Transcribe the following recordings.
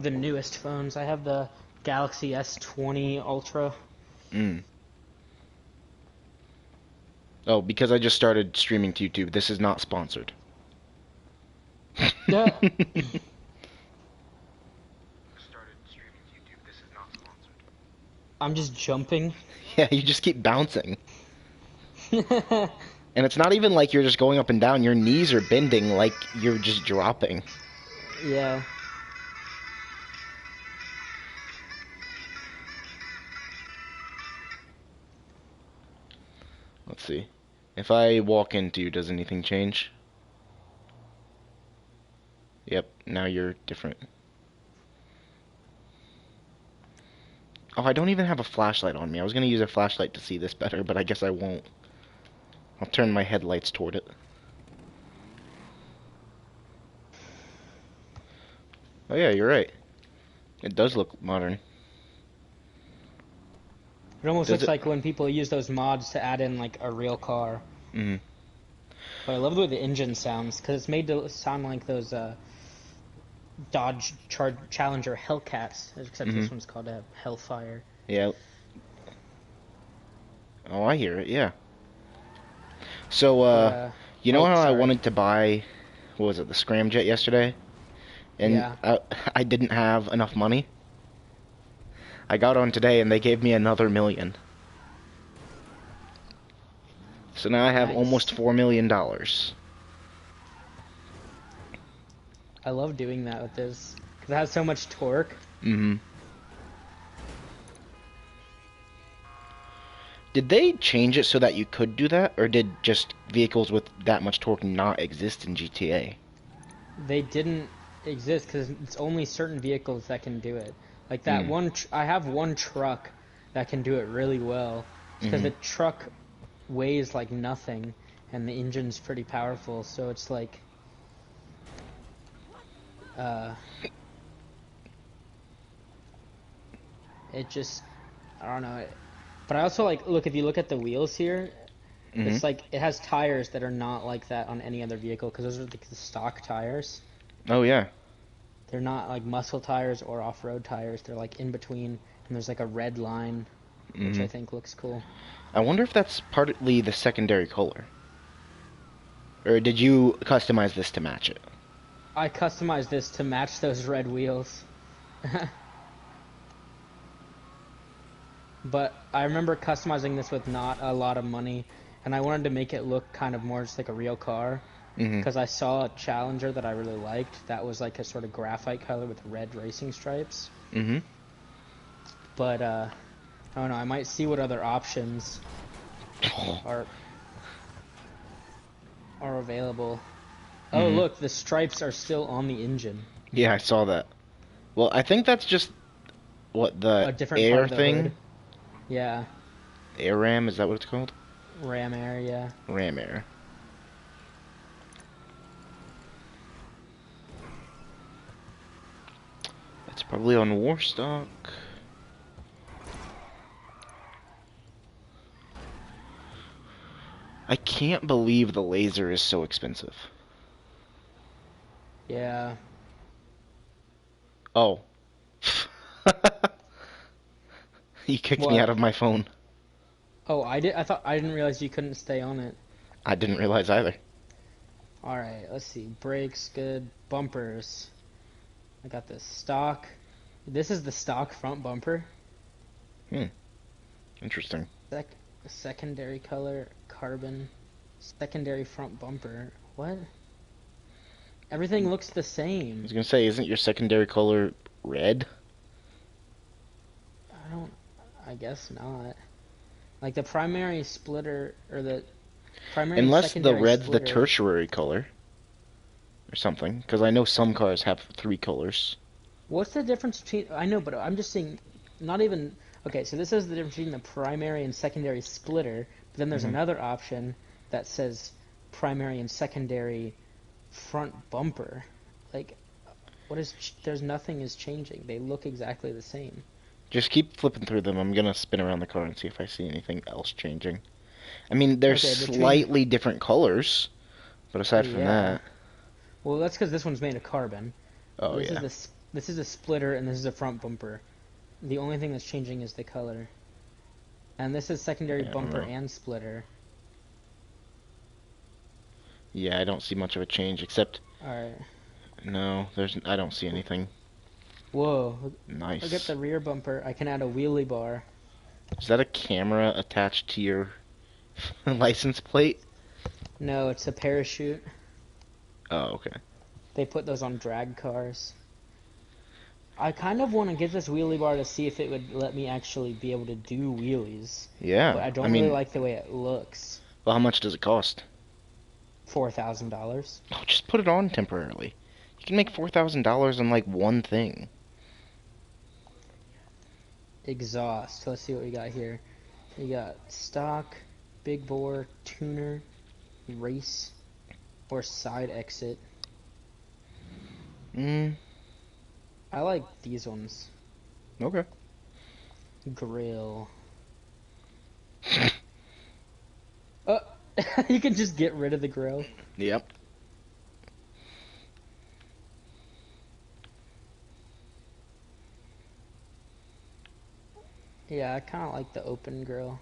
the newest phones. I have the Galaxy S20 Ultra. Mm. Oh, because I just started streaming to YouTube. This is not sponsored. Yeah. I'm just jumping. Yeah, you just keep bouncing. And it's not even like you're just going up and down. Your knees are bending like you're just dropping. Yeah. Let's see. If I walk into you, does anything change? Yep, now you're different. Oh, I don't even have a flashlight on me. I was going to use a flashlight to see this better, but I guess I won't. I'll turn my headlights toward it. Oh yeah, you're right. It does look modern. It almost Does looks it? like when people use those mods to add in like a real car. Mm. But I love the way the engine sounds because it's made to sound like those Dodge Challenger Hellcats, except Mm-hmm. this one's called a Hellfire. Yeah. Oh, I hear it. Yeah. So, But you know oh, how I sorry. wanted to buy, what was it, the scramjet yesterday? And Yeah. I didn't have enough money. I got on today and they gave me another million. So now I have Nice. almost $4 million. I love doing that with this because it has so much torque. Mm-hmm. Did they change it so that you could do that, or did just vehicles with that much torque not exist in GTA? They didn't exist because it's only certain vehicles that can do it. Like that Mm. one, I have one truck that can do it really well because Mm-hmm. the truck weighs like nothing and the engine's pretty powerful. So it's like, uh, it just, I don't know. But I also like, look, if you look at the wheels here, Mm-hmm. it's like it has tires that are not like that on any other vehicle because those are the stock tires. Oh yeah. They're not like muscle tires or off-road tires. They're like in between, and there's like a red line, which Mm-hmm. I think looks cool. I wonder if that's partly the secondary color. Or did you customize this to match it? I customized this to match those red wheels. But I remember customizing this with not a lot of money, and I wanted to make it look kind of more just like a real car. Mm-hmm. Because I saw a Challenger that I really liked that was like a sort of graphite color with red racing stripes. Mm-hmm. But I don't know, I might see what other options are are available. Oh, Mm-hmm. look, the stripes are still on the engine. Yeah, I saw that. Well, I think that's just what the A different part air of the hood. thing? Yeah, Air ram, is that what it's called? ram air, yeah. Ram air. That's probably on Warstock. I can't believe the laser is so expensive. Yeah. Oh. You kicked me out What? of my phone. Oh, I didn't realize you couldn't stay on it. I didn't realize either. Alright, let's see. Brakes, good. Bumpers. I got this stock. This is the stock front bumper. Hmm. Interesting. Sec Secondary color, carbon. Secondary front bumper. What? Everything looks the I was same. gonna say, isn't your secondary color red? I don't. I guess not. Like the primary splitter or the primary and Unless the secondary red's the splitter. tertiary color or something, because I know some cars have three colors. What's the difference between? I know, but I'm just saying. Not even. Okay, so this is the difference between the primary and secondary splitter. But then there's Hmm. another option that says primary and secondary front bumper. Like, what is? There's nothing is changing. They look exactly the same. Just keep flipping through them. I'm gonna spin around the car and see if I see anything else changing. I mean, they're Okay, between. slightly different colors, but aside from Yeah. that, Well, that's because this one's made of carbon. oh This is yeah. this. This is a splitter and this is a front bumper. The only thing that's changing is the color. And this is secondary Yeah, I don't bumper know. and splitter. Yeah, I don't see much of a change except Alright. no, I don't see anything. Whoa, look at Nice. the rear bumper. I can add a wheelie bar. Is that a camera attached to your license plate? No, it's a parachute. Oh, okay. They put those on drag cars. I kind of want to get this wheelie bar to see if it would let me actually be able to do wheelies. But Yeah, I I don't really mean, like the way it looks. well, how much does it cost? $4,000. Oh, just put it on temporarily. You can make $4,000 on like one thing. Exhaust. Let's see what we got here. We got stock, big bore, tuner, race, or side exit. Mm, I like these ones. okay. Grill. Oh, you can just get rid of the grill. Yep. Yeah, I kind of like the open grill.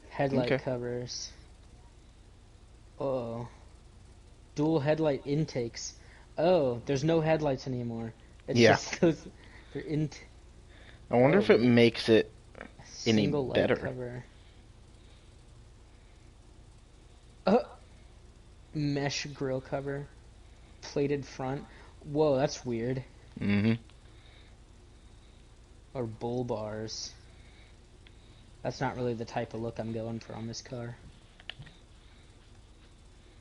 Headlight Okay. covers. Oh, dual headlight intakes. Oh, there's no headlights anymore. It's Yeah. just those. They're in. I wonder if it Oh, makes it a any single light better. cover. Oh, mesh grill cover. Plated front. Whoa, that's weird. Mm-hmm. Or bull bars. That's not really the type of look I'm going for on this car.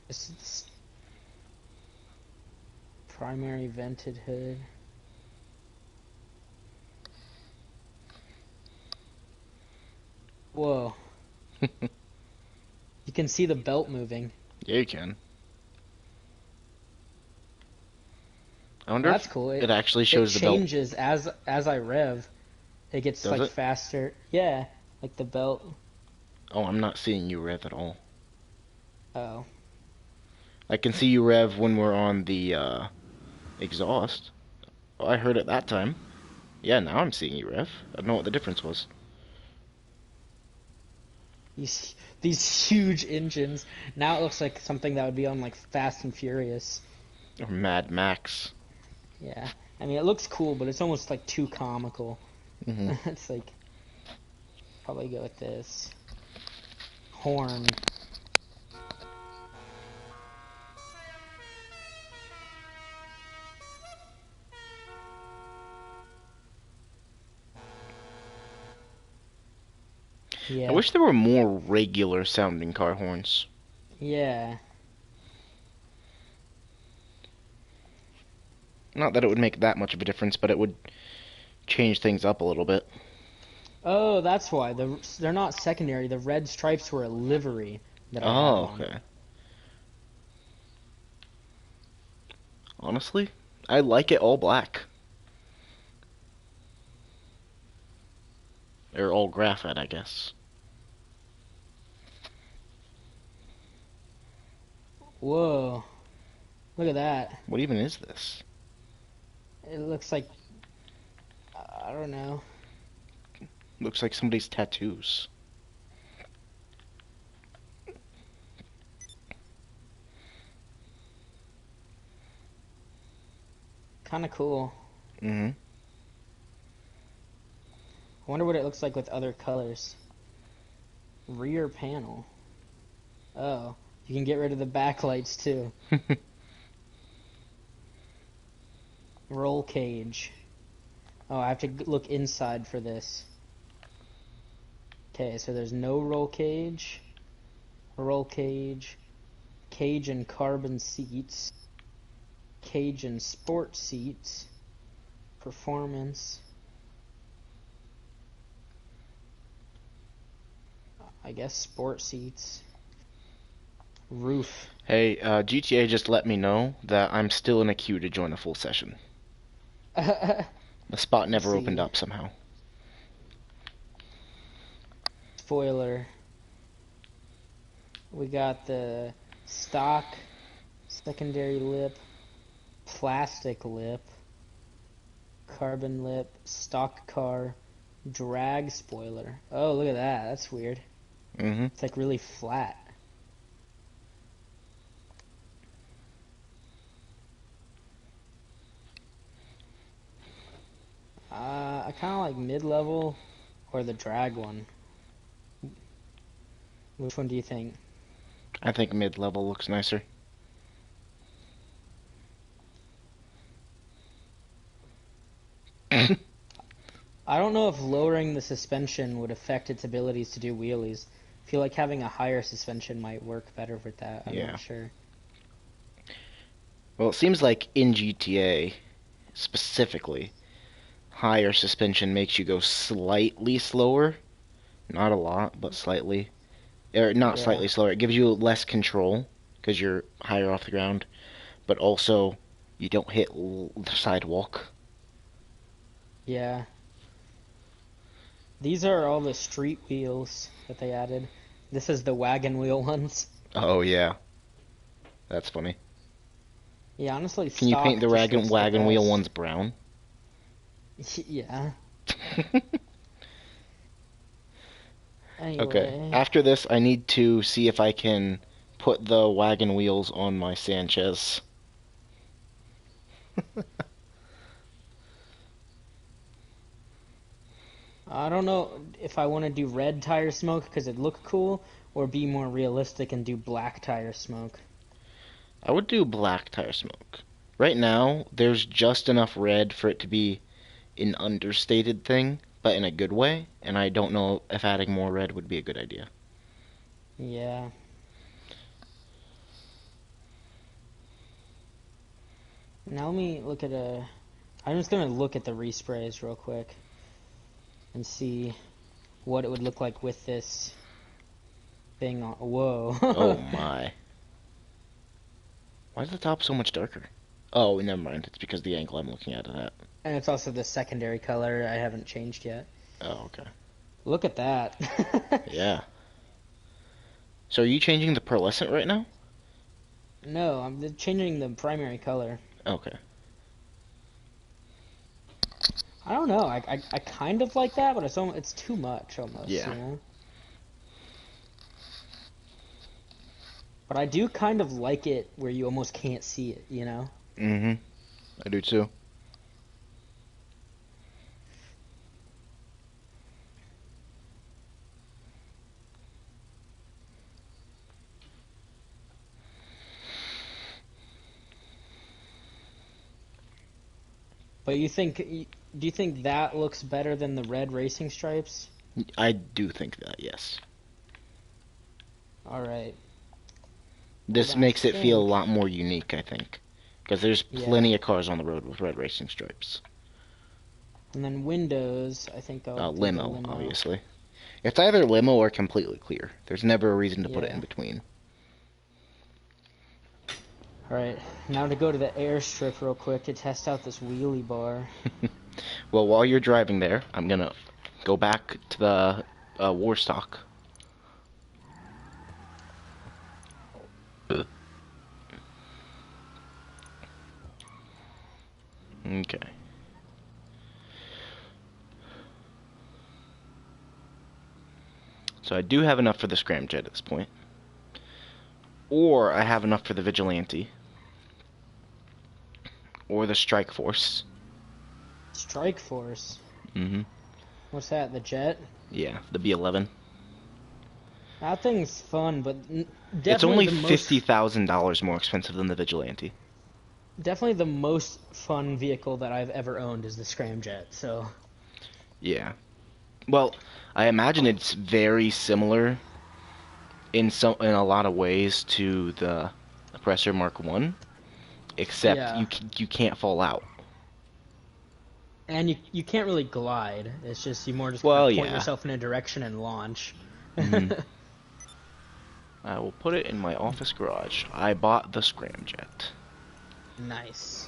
This is primary vented hood. Whoa. You can see the belt moving. Yeah, you can. I wonder That's if cool. it actually It shows the belt. changes as I rev. It gets Does like it? faster. Yeah, like the belt. Oh, I'm not seeing you rev at all. Oh. I can see you rev when we're on the exhaust. Oh, I heard it that time. Yeah, now I'm seeing you rev. I don't know what the difference was. These huge engines. Now it looks like something that would be on like Fast and Furious. Or Mad Max. Yeah. I mean, it looks cool, but it's almost like too comical. Mm-hmm. It's like probably go with this. Horn. I Yeah. wish there were more regular sounding car horns. Yeah. Not that it would make that much of a difference, but it would change things up a little bit. Oh, that's why. They're not secondary. The red stripes were a livery that I have Oh, on. okay. Honestly, I like it all black. Or all graphite, I guess. Whoa. Look at that. What even is this? It looks like I don't know. Looks like somebody's tattoos. Kind of cool. Mm-hmm. I wonder what it looks like with other colors. Rear panel. Oh, you can get rid of the backlights too. Roll cage. Oh, I have to look inside for this. Okay, so there's no roll cage, cage and carbon seats, cage and sport seats, performance. I guess sport seats. Roof. Hey, GTA just let me know that I'm still in a queue to join a full session. Let's The spot never opened see. up somehow. Spoiler. We got the stock, secondary lip, plastic lip, carbon lip, stock car, drag spoiler. Oh, look at that. That's weird. Mm-hmm. It's like really flat. I kind of like mid-level or the drag one. Which one do you think? I think mid-level looks nicer. I don't know if lowering the suspension would affect its abilities to do wheelies. I feel like having a higher suspension might work better with that. I'm Yeah. not sure. Well, it seems like in GTA, specifically, higher suspension makes you go slightly slower. Not a lot, but slightly. Or not Yeah. slightly slower. It gives you less control because you're higher off the ground. But also, you don't hit the sidewalk. Yeah. These are all the street wheels that they added. This is the wagon wheel ones. Oh, yeah. That's funny. Yeah, honestly, Can you paint stock the just looks the wagon wheel best. ones brown? Yeah. Okay. Anyway, After this, I need to see if I can put the wagon wheels on my Sanchez. I don't know if I want to do red tire smoke because it'd look cool, or be more realistic and do black tire smoke. I would do black tire smoke. Right now, there's just enough red for it to be an understated thing, but in a good way, and I don't know if adding more red would be a good idea. Yeah. Now let me look at a. I'm just gonna look at the resprays real quick and see what it would look like with this thing on. Oh Whoa. my. Why is the top so much darker? Oh, never mind. It's because the angle I'm looking at it at. And it's also the secondary color I haven't changed yet. Oh, okay. Look at that. Yeah. So are you changing the pearlescent right now? No, I'm changing the primary color. Okay. I don't know. I kind of like that, but it's too much almost, Yeah. you know? But I do kind of like it where you almost can't see it, you know? Mm-hmm. I do too. But do you think that looks better than the red racing stripes? I do think that, yes. All right. Well, This then I makes it feel a think, lot more unique, I think. Because there's yeah. plenty of cars on the road with red racing stripes. And then windows, I think I'll do the Limo, limo. obviously. It's either limo or completely clear. There's never a reason to put it in Yeah. between. All right. Now to go to the airstrip real quick to test out this wheelie bar. Well, while you're driving there, I'm gonna go back to the Warstock. Okay. So I do have enough for the scramjet at this point. Or I have enough for the Vigilante. Or the Strike Force. Strike Force. Mm-hmm. What's that? The jet? Yeah, the B11. That thing's fun, but It's definitely only the most $50,000 more expensive than the Vigilante. definitely the most fun vehicle that I've ever owned is the Scramjet. So Yeah. Well, I imagine it's very similar in a lot of ways to the Oppressor Mark One, except yeah, you can't fall out. and you can't really glide. It's just you more just kind of Well, point yeah. yourself in a direction and launch. Hmm. I will put it in my office garage. I bought the scramjet. Nice.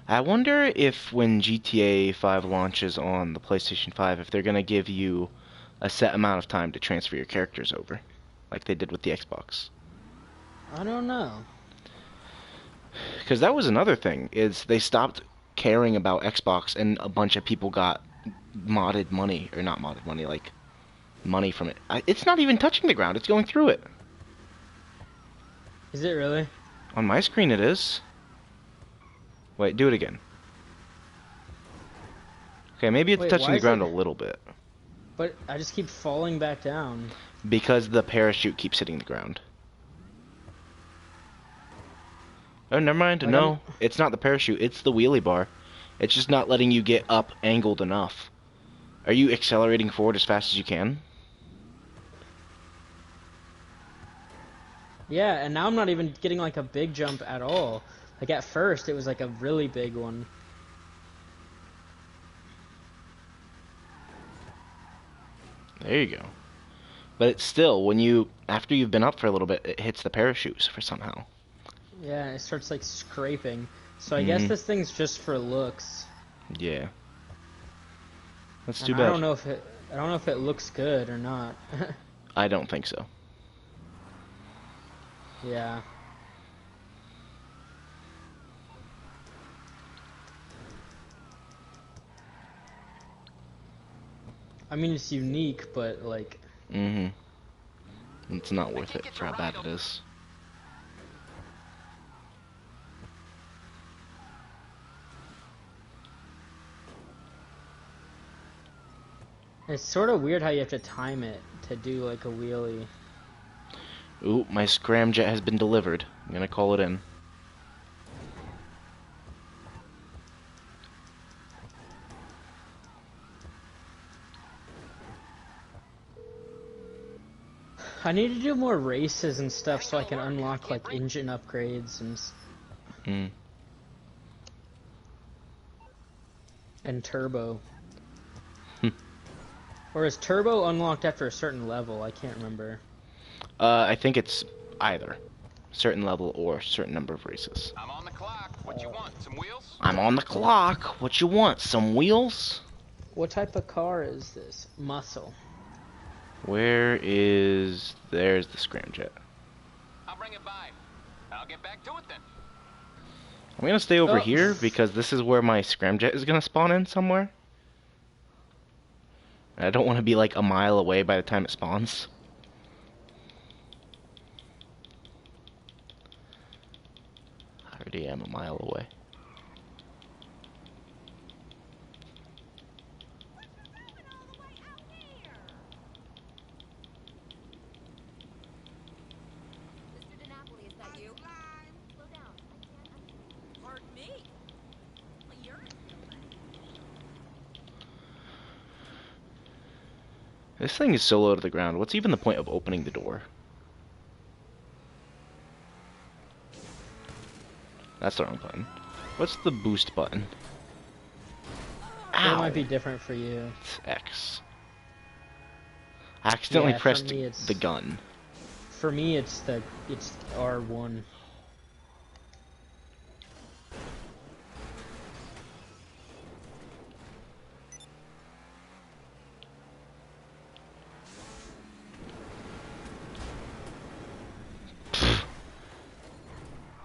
I wonder if when GTA 5 launches on the PlayStation 5, if they're gonna give you a set amount of time to transfer your characters over, like they did with the Xbox. I don't know. Because that was another thing, is they stopped caring about Xbox and a bunch of people got modded money, or not modded money, like money from it. It's not even touching the ground, it's going through it. Is it really? On my screen it is. Wait, do it again. Okay, maybe it's Wait, touching why the is it? ground a little bit. But I just keep falling back down. Because the parachute keeps hitting the ground. Oh, never mind. Like No, it's not the parachute. It's the wheelie bar. It's just not letting you get up angled enough. Are you accelerating forward as fast as you can? Yeah, and now I'm not even getting like a big jump at all. Like at first, it was like a really big one. There you go. But it's still, when you, after you've been up for a little bit, it hits the parachutes for somehow. Yeah, it starts like scraping. So I guess Mm-hmm. this thing's just for looks. Yeah. That's too And I bad. don't know if it looks good or not. I don't think so. Yeah. I mean, it's unique, but like, Mm-hmm. It's not worth it for how bad it is. it's sort of weird how you have to time it to do like a wheelie. Ooh, my scramjet has been delivered. I'm gonna call it in. I need to do more races and stuff so I can unlock like engine upgrades Mm. and turbo. Or is turbo unlocked after a certain level? I can't remember. I think it's either certain level or certain number of races. I'm on the clock. What you want? Some wheels? I'm on the clock. What you want? Some wheels? What type of car is this? Muscle. Where is... There's the scramjet. I'll bring it by. I'll get back to it then. I'm gonna stay over Oh. here because this is where my scramjet is gonna spawn in somewhere. I don't want to be like a mile away by the time it spawns. I already am a mile away. This thing is so low to the ground. What's even the point of opening the door? That's the wrong button. What's the boost button? It Ow! might be different for you. It's X. I accidentally Yeah, for pressed me it's- the gun. For me, it's R1.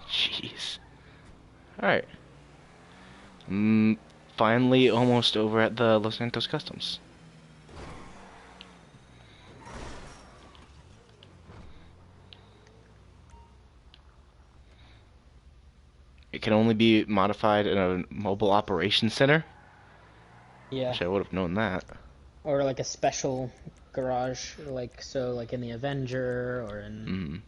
Jeez. Alright. Finally almost over at the Los Santos Customs. It can only be modified in a mobile operations center. Yeah. Wish I would have known that. Or like a special garage, like so, like in the Avenger or in.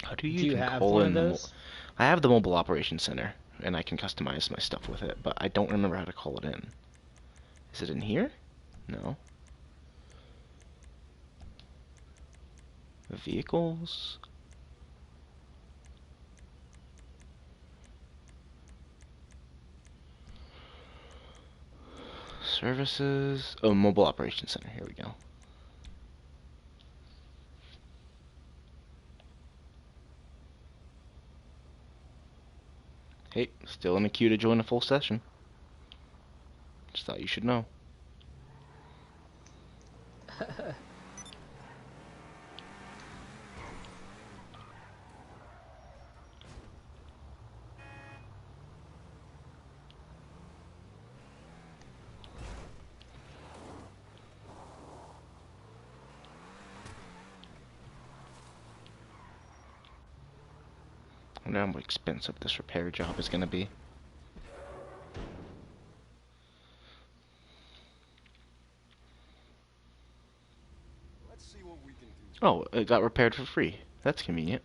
How do you Do you even have call one in of the those? I have the mobile operations center, and I can customize my stuff with it, but I don't remember how to call it in. Is it in here? No. Vehicles? Services? Oh, mobile operations center. Here we go. Hey, still in the queue to join a full session. Just thought you should know. wonder how expensive this repair job is gonna be. Let's see what we can do. Oh, it got repaired for free. That's convenient.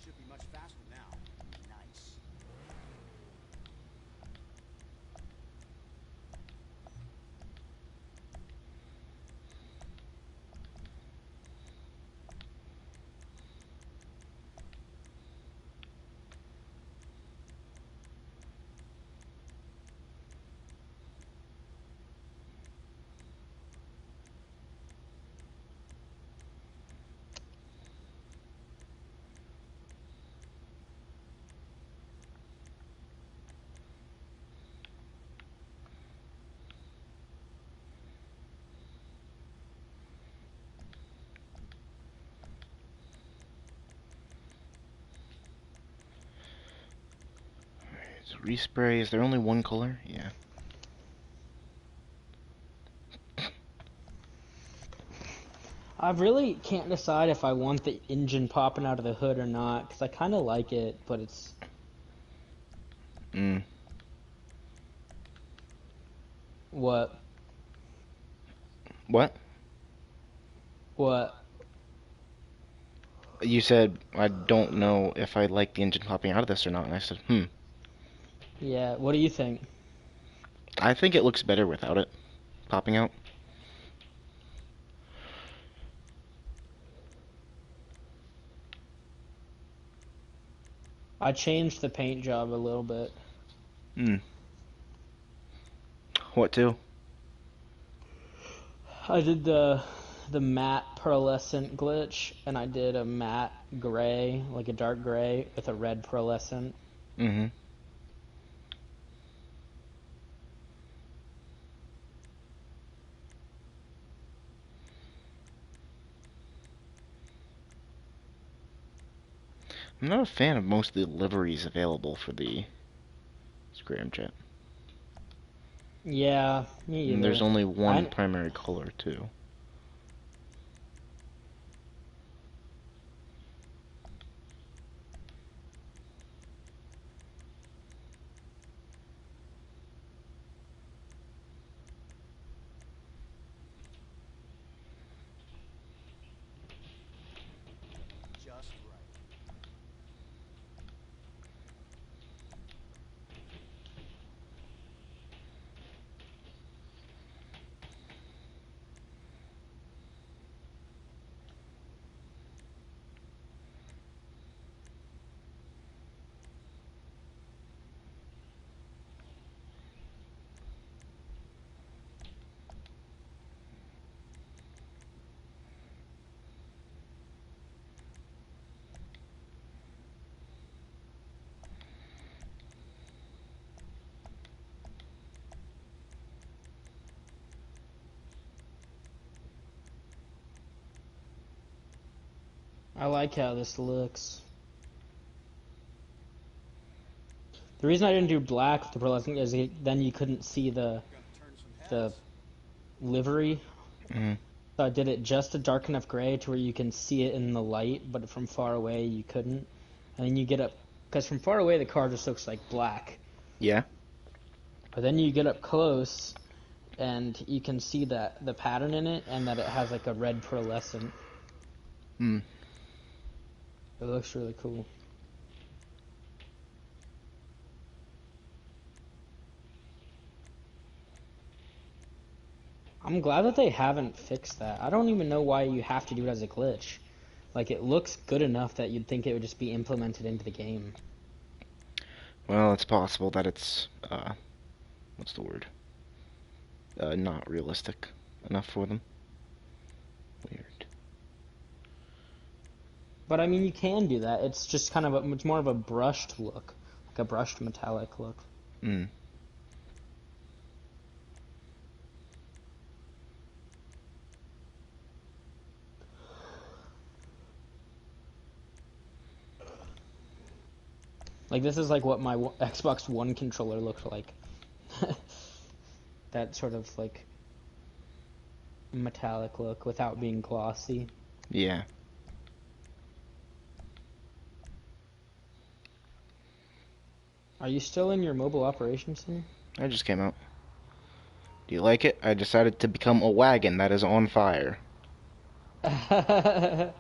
Should be much faster now. Nice. So respray, is there only one color? Yeah. I really can't decide if I want the engine popping out of the hood or not, because I kind of like it, but it's... Mm. What? What? What? You said, I don't know if I like the engine popping out of this or not, and I said, Yeah, what do you think? I think it looks better without it popping out. I changed the paint job a little bit. What to? I did the matte pearlescent glitch, and I did a matte gray, like a dark gray, with a red pearlescent. Mm-hmm. I'm not a fan of most of the liveries available for the scramjet. Yeah, me And there's either. only one primary color, too. Just right. I like how this looks. The reason I didn't do black with the pearlescent is then you couldn't see the Gonna turn some the heads. livery. Mm-hmm. So I did it just a dark enough gray to where you can see it in the light, but from far away you couldn't. And then you get up, because from far away the car just looks like black. Yeah. But then you get up close, and you can see that the pattern in it, and that it has like a red pearlescent. Mm. It looks really cool. I'm glad that they haven't fixed that. I don't even know why you have to do it as a glitch. Like, it looks good enough that you'd think it would just be implemented into the game. Well, it's possible that it's, what's the word? not realistic enough for them. Weird. But I mean, you can do that. It's just kind of it's more of a brushed look, like a brushed metallic look. Mm. Like this is like what my Xbox One controller looked like. That sort of like metallic look without being glossy. Yeah. Are you still in your mobile operations center? I just came out. Do you like it? I decided to become a wagon that is on fire. The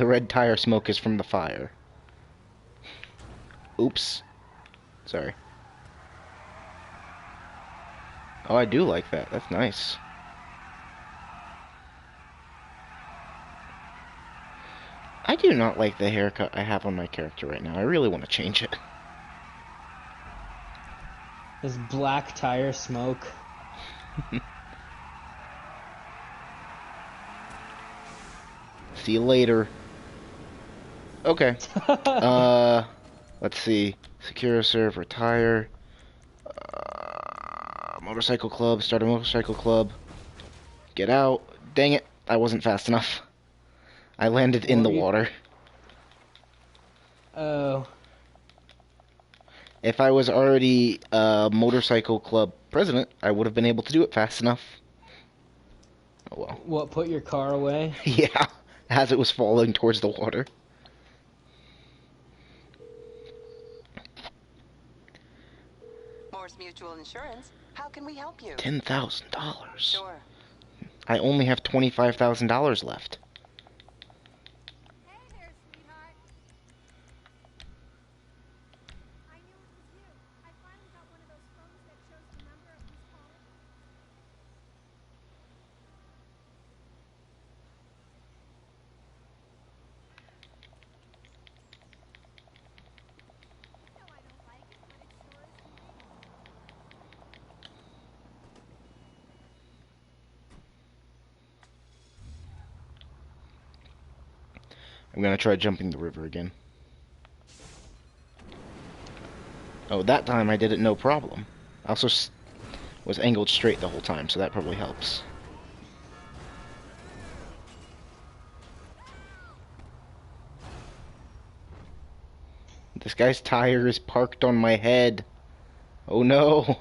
red tire smoke is from the fire. Oops. Sorry. Oh, I do like that. That's nice. I do not like the haircut I have on my character right now. I really want to change it. This black tire smoke. See you later. Okay. Let's see. Secure serve, retire. Motorcycle club, start a motorcycle club. Get out. Dang it. I wasn't fast enough. I landed in the water. Oh. If I was already a motorcycle club president, I would have been able to do it fast enough. Oh well. What, put your car away? Yeah, as it was falling towards the water. Morse Mutual Insurance. How can we help you? $10,000. Sure. I only have $25,000 left. Hey there, sweetheart. I knew it was you. I finally got one of those phones that shows the number of who's calling. You know I don't like it, but it sure is convenient. I'm gonna try jumping the river again. Oh, that time I did it no problem. I also was angled straight the whole time, so that probably helps. This guy's tire is parked on my head. Oh no.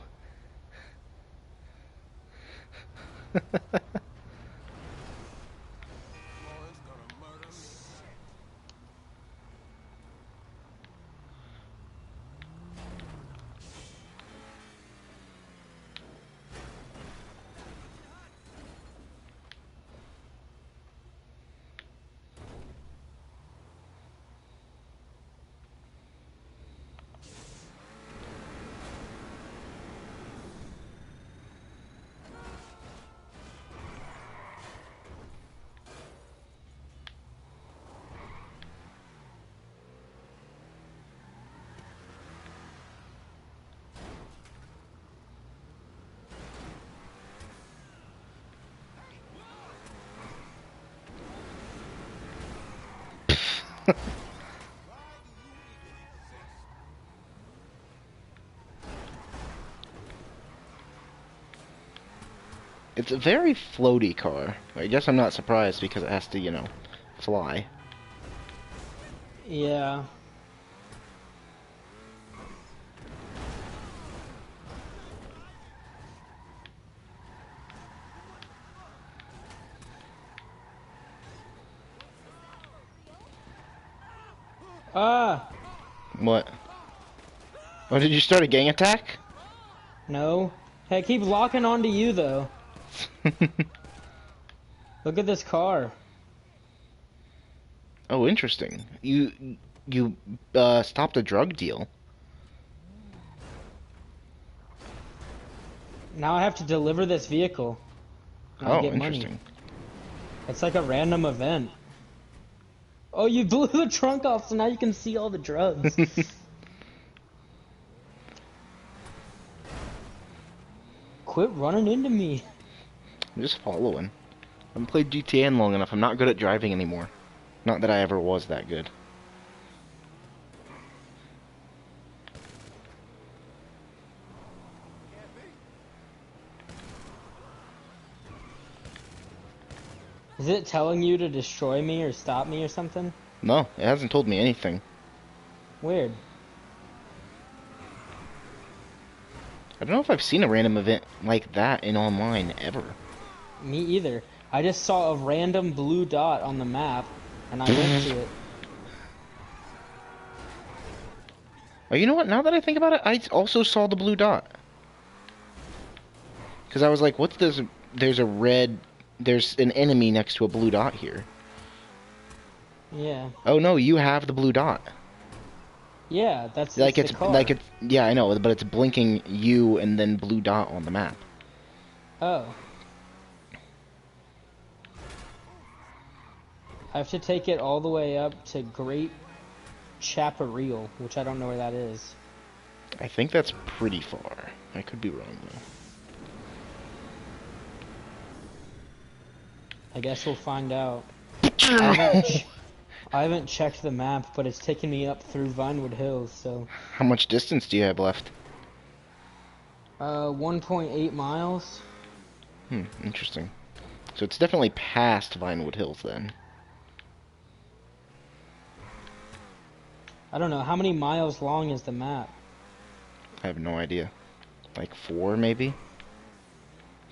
It's a very floaty car. I guess I'm not surprised because it has to, you know, fly. Yeah. Ah! What? Oh, did you start a gang attack? No. Hey, I keep locking onto you, though. Look at this car. Oh, interesting. You stopped a drug deal. Now I have to deliver this vehicle. And I Oh, get interesting. money. It's like a random event. Oh, you blew the trunk off, so now you can see all the drugs. Quit running into me. I'm just following. I haven't played GTA in long enough. I'm not good at driving anymore. Not that I ever was that good. Is it telling you to destroy me or stop me or something? No, it hasn't told me anything. Weird. I don't know if I've seen a random event like that in online ever. Me either. I just saw a random blue dot on the map, and I went to it. Oh, you know what? Now that I think about it, I also saw the blue dot. Because I was like, what's this? There's an enemy next to a blue dot here. Yeah. Oh no, you have the blue dot. Yeah, that's Like it's the car. like it's yeah, I know, but it's blinking you and then blue dot on the map. Oh. I have to take it all the way up to Great Chaparral, which I don't know where that is. I think that's pretty far. I could be wrong though. I guess we'll find out. I haven't checked the map, but it's taking me up through Vinewood Hills, so... How much distance do you have left? 1.8 miles. Interesting. So it's definitely past Vinewood Hills then. I don't know, how many miles long is the map? I have no idea. Like 4 maybe?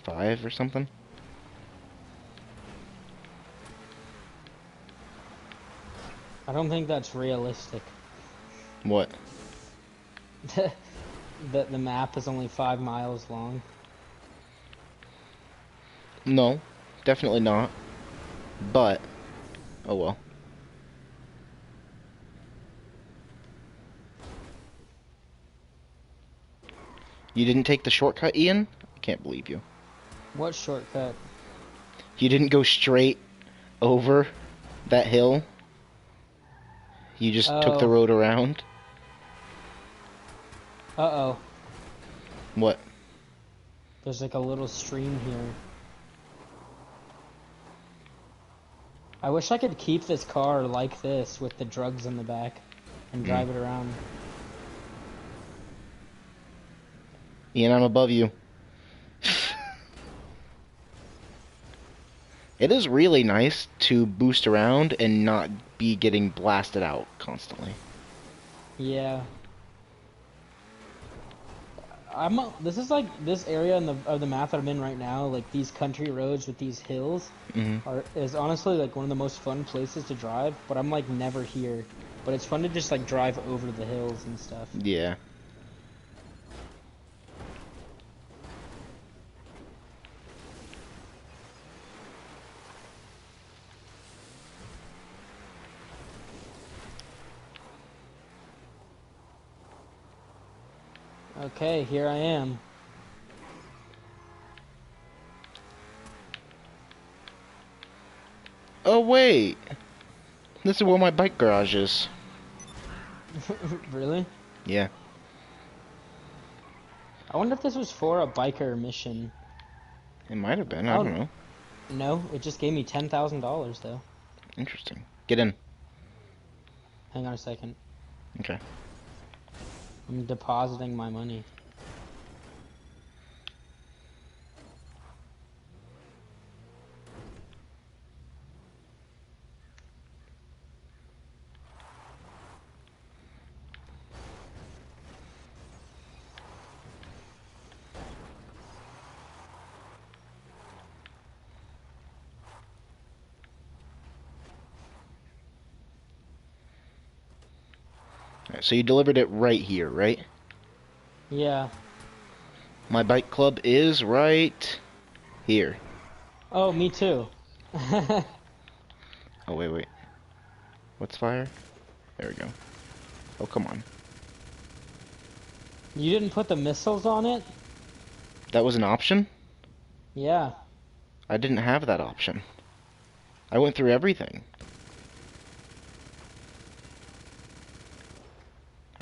5 or something? I don't think that's realistic. What? That the map is only 5 miles long. No, definitely not. But, oh well. You didn't take the shortcut, Ian? I can't believe you. What shortcut? You didn't go straight over that hill? You just took the Oh. road around? Uh-oh. What? There's like a little stream here. I wish I could keep this car like this with the drugs in the back and drive it around. Ian, I'm above you. It is really nice to boost around and not be getting blasted out constantly. Yeah. This is like this area of the map that I'm in right now, like these country roads with these hills is honestly like one of the most fun places to drive, but I'm like never here. But it's fun to just like drive over the hills and stuff. Yeah. Okay, here I am. Oh, wait. This is where my bike garage is. Really? Yeah. I wonder if this was for a biker mission. It might have been. I don't know. No, it just gave me $10,000 though. Interesting. Get in. Hang on a second. Okay. I'm depositing my money. Alright, so you delivered it right here, right? Yeah. My bike club is right here. Oh, me too. Oh, wait. What's fire? There we go. Oh, come on. You didn't put the missiles on it? That was an option? Yeah. I didn't have that option. I went through everything.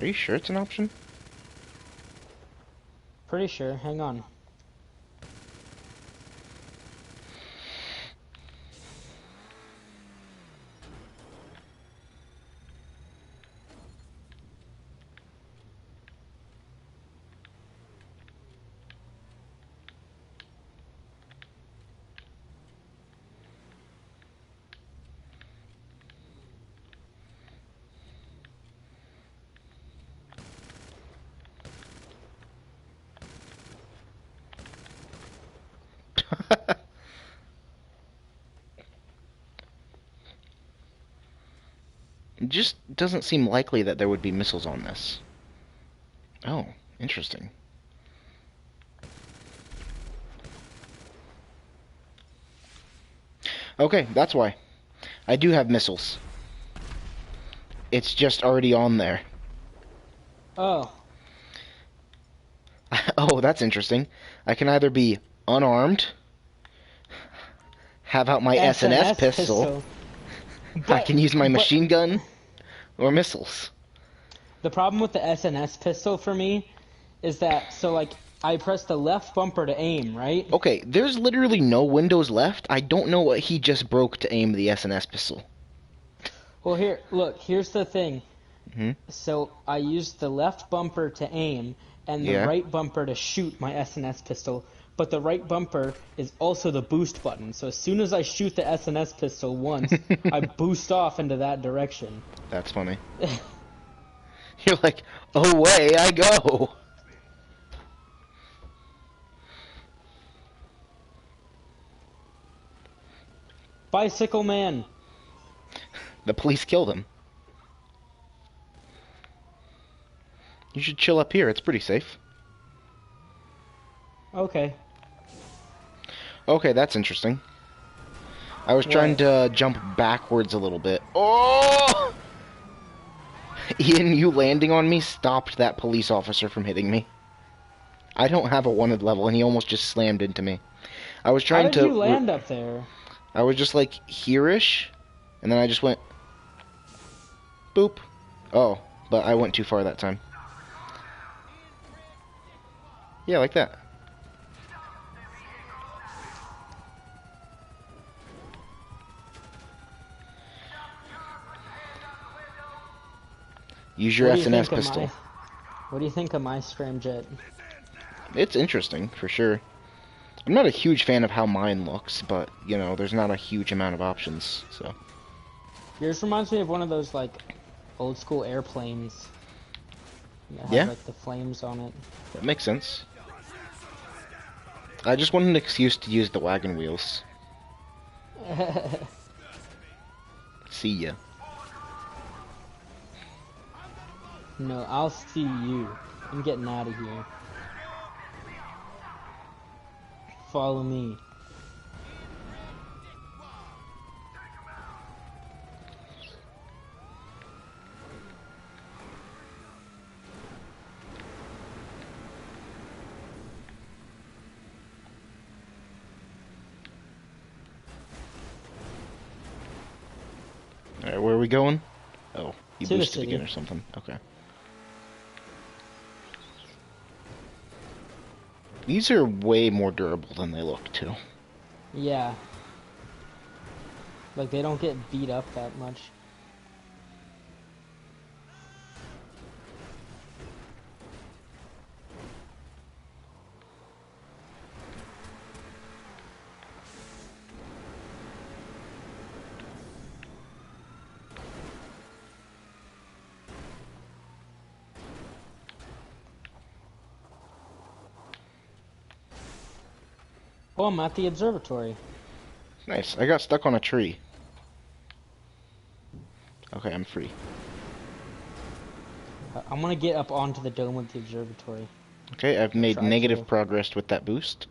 Are you sure it's an option? Pretty sure. Hang on. It just doesn't seem likely that there would be missiles on this. Oh, interesting. Okay, that's why. I do have missiles. It's just already on there. Oh. Oh, that's interesting. I can either be unarmed, have out my SNS pistol. I can use my machine gun, or missiles. The problem with the SNS pistol for me is that, so like, I press the left bumper to aim, right? Okay, there's literally no windows left. I don't know what he just broke to aim the SNS pistol. Well, here, look, here's the thing. Mm-hmm. So I used the left bumper to aim and the right bumper to shoot my SNS pistol, but the right bumper is also the boost button. So as soon as I shoot the SNS pistol once, I boost off into that direction. That's funny. You're like, away I go. Bicycle man. The police killed him. You should chill up here. It's pretty safe. Okay. Okay, that's interesting. I was trying to jump backwards a little bit. Oh! Ian, you landing on me stopped that police officer from hitting me. I don't have a wanted level, and he almost just slammed into me. I was trying to... How did you land up there? I was just like here-ish, and then I just went... Boop. Oh, but I went too far that time. Yeah, like that. Use your SNS pistol. What do you think of my scramjet? It's interesting, for sure. I'm not a huge fan of how mine looks, but, you know, there's not a huge amount of options, so... Yours reminds me of one of those, like, old-school airplanes. That has, yeah? like, the flames on it. That makes sense. I just want an excuse to use the wagon wheels. See ya. No, I'll see you. I'm getting out of here. Follow me. Alright, where are we going? Oh, you To the boosted city. again or something. Okay. These are way more durable than they look, too. Yeah. Like, they don't get beat up that much. Oh, I'm at the observatory. Nice. I got stuck on a tree. Okay, I'm free. I'm gonna get up onto the dome of the observatory. Okay, I've made Try negative to. progress with that boost.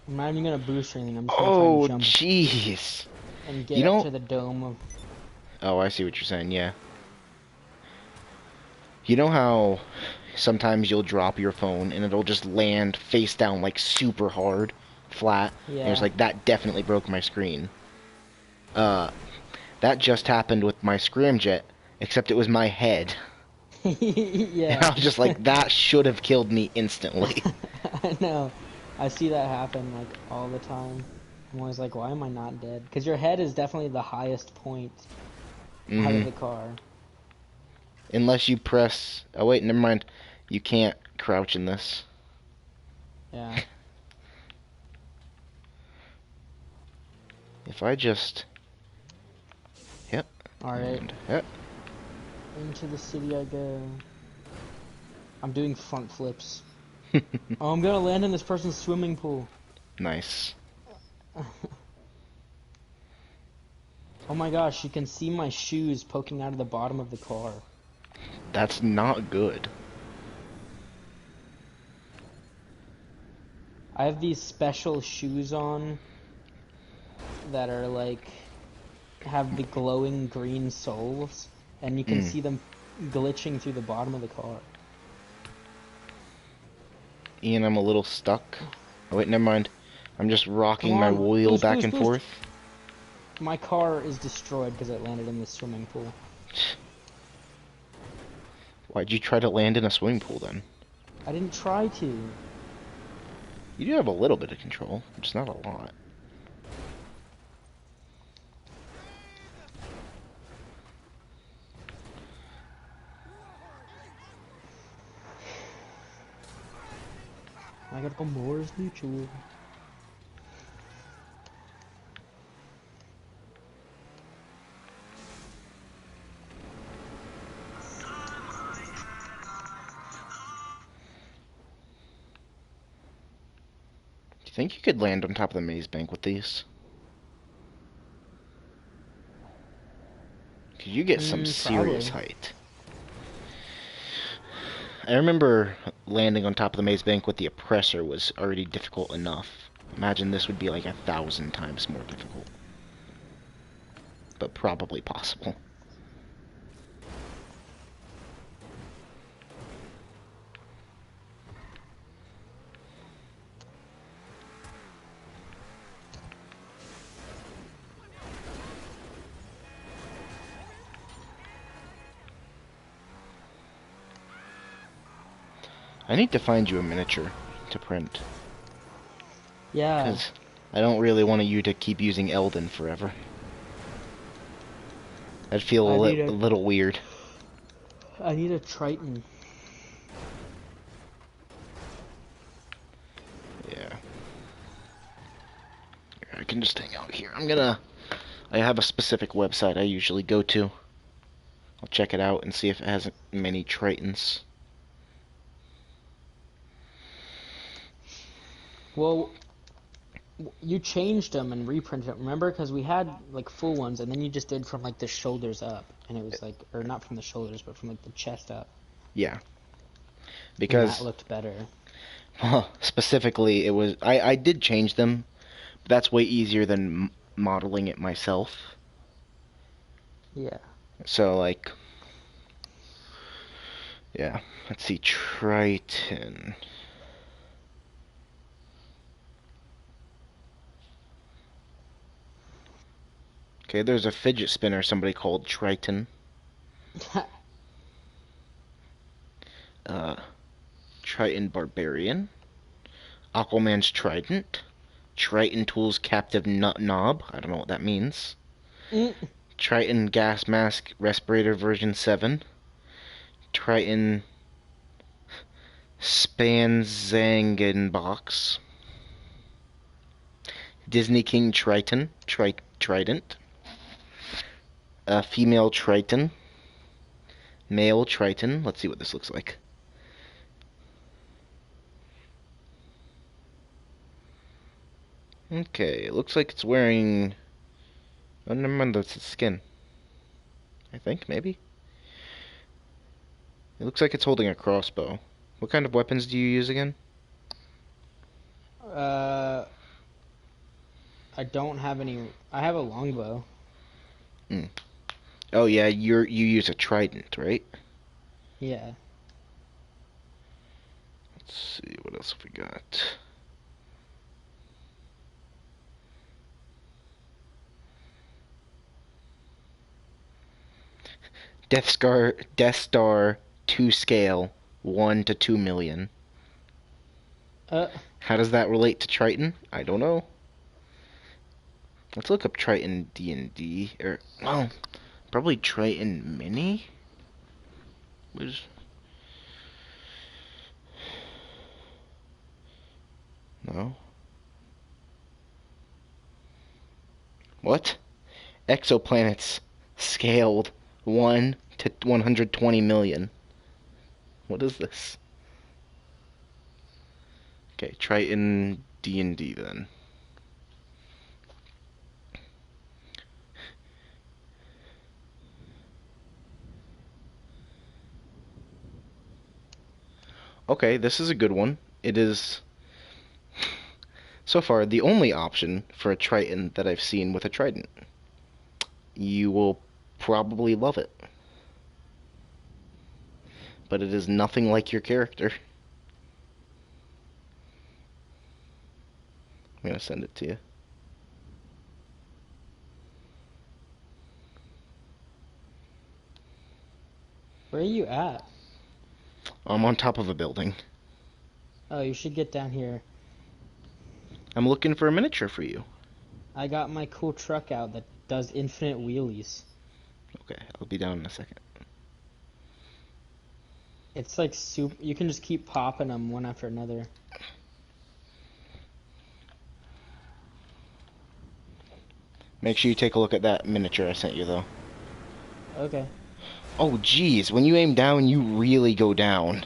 I'm not even gonna boost or anything. I'm just gonna try and jump Jeez. and get You up know- to the dome of... Oh, I see what you're saying, yeah. You know how sometimes you'll drop your phone and it'll just land face down like super hard, flat? Yeah. And it's like, that definitely broke my screen. That just happened with my scramjet, except it was my head. Yeah. And I was just like, that should have killed me instantly. I know. I see that happen, like, all the time. I'm always like, why am I not dead? Because your head is definitely the highest point out of the car. Unless you press... Oh wait, never mind. You can't crouch in this. Yeah. If I just... Yep. Alright. And yep. Into the city I go. I'm doing front flips. Oh, I'm gonna land in this person's swimming pool. Nice. Oh my gosh, you can see my shoes poking out of the bottom of the car. That's not good. I have these special shoes on that are like have the glowing green soles, and you can see them glitching through the bottom of the car. Ian, I'm a little stuck. Oh, wait, never mind. I'm just Come rocking my on, wheel boost, back boost, and boost! forth. My car is destroyed because it landed in the swimming pool. Why'd you try to land in a swimming pool then? I didn't try to. You do have a little bit of control, just not a lot. I gotta go more as mutual. Do you think you could land on top of the maze bank with these? Could you get some serious Probably. height? I remember landing on top of the maze bank with the oppressor was already difficult enough. Imagine this would be like 1,000 times more difficult. But probably possible. I need to find you a miniature to print. Yeah. Because I don't really want you to keep using Eldon forever. That'd feel I need a little weird. I need a Triton. Yeah. I can just hang out here. I have a specific website I usually go to. I'll check it out and see if it has many Tritons. Well, you changed them and reprinted them, remember? Because we had like full ones, and then you just did from like the shoulders up, and it was like, or not from the shoulders, but from like the chest up, Yeah. and that Because looked better. specifically it was I did change them, but that's way easier than modeling it myself. Yeah. So like yeah, let's see, Triton. Okay, there's a fidget spinner somebody called Triton. Triton Barbarian. Aquaman's Trident. Triton Tools Captive Nut Knob. I don't know what that means. Triton Gas Mask Respirator version 7. Triton Spanzangenbox. Disney King Triton. Trident. Female Triton. Male Triton. Let's see what this looks like. Okay, it looks like it's wearing... Oh, never mind, that's its skin. I think, maybe? It looks like it's holding a crossbow. What kind of weapons do you use again? I don't have any. I have a longbow. Oh yeah, you use a trident, right? Yeah. Let's see, what else have we got? Death Star 2 scale, 1 to 2 million. How does that relate to Triton? I don't know. Let's look up Triton D&D, or, well, probably Triton Mini? Was... No. What? Exoplanets scaled 1 to 120 million. What is this? Okay, Triton D&D then. Okay, this is a good one. It is, so far, the only option for a Triton that I've seen with a trident. You will probably love it. But it is nothing like your character. I'm gonna send it to you. Where are you at? I'm on top of a building. Oh, you should get down here. I'm looking for a miniature for you. I got my cool truck out that does infinite wheelies. Okay, I'll be down in a second. It's like soup. You can just keep popping them one after another. Make sure you take a look at that miniature I sent you, though. Okay. Oh, geez, when you aim down, you really go down.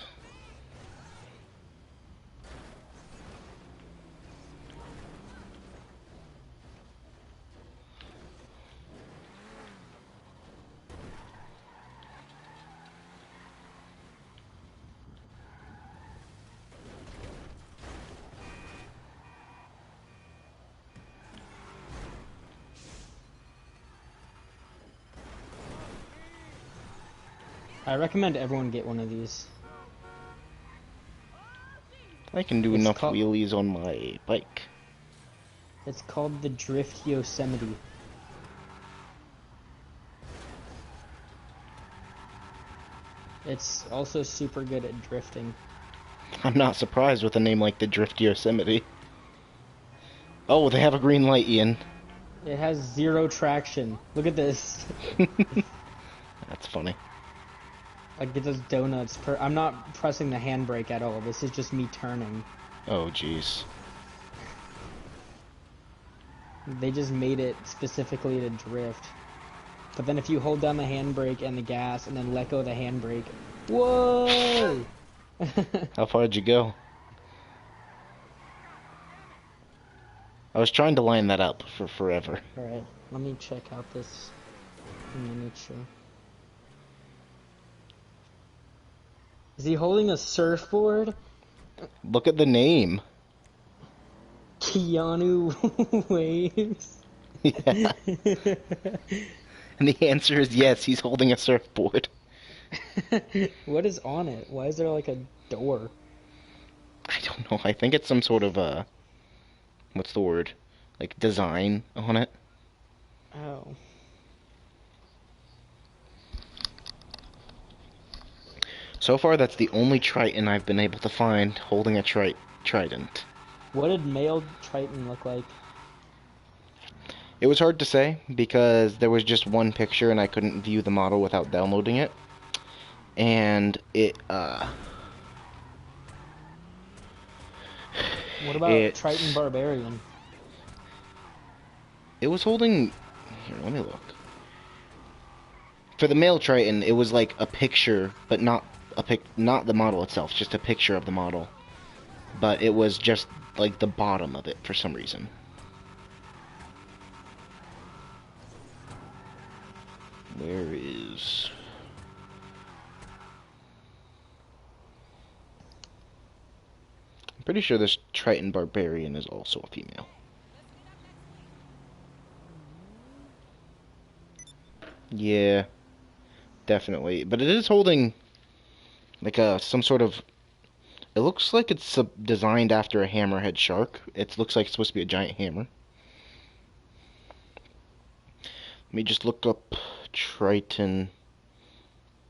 I recommend everyone get one of these. I can do It's enough called- wheelies on my bike. It's called the Drift Yosemite. It's also super good at drifting. I'm not surprised with a name like the Drift Yosemite. Oh, they have a green light, Ian. It has 0 traction. Look at this. That's funny. Like it does donuts per. I'm not pressing the handbrake at all. This is just me turning. Oh, jeez. They just made it specifically to drift. But then if you hold down the handbrake and the gas and then let go of the handbrake, whoa! How far did you go? I was trying to line that up for forever. Alright, let me check out this miniature. Is he holding a surfboard? Look at the name. Keanu Waves? Yeah. And the answer is yes, he's holding a surfboard. What is on it? Why is there like a door? I don't know. I think it's some sort of what's the word? Like design on it. Oh. So far, that's the only Triton I've been able to find holding a trident. What did male Triton look like? It was hard to say because there was just one picture and I couldn't view the model without downloading it. And What about Triton Barbarian? It was holding... Here, let me look. For the male Triton, it was like a picture, but not not the model itself, just a picture of the model. But it was just like the bottom of it for some reason. Where is... I'm pretty sure this Triton Barbarian is also a female. Yeah, definitely. But it is holding like some sort of... It looks like it's designed after a hammerhead shark. It looks like it's supposed to be a giant hammer. Let me just look up Triton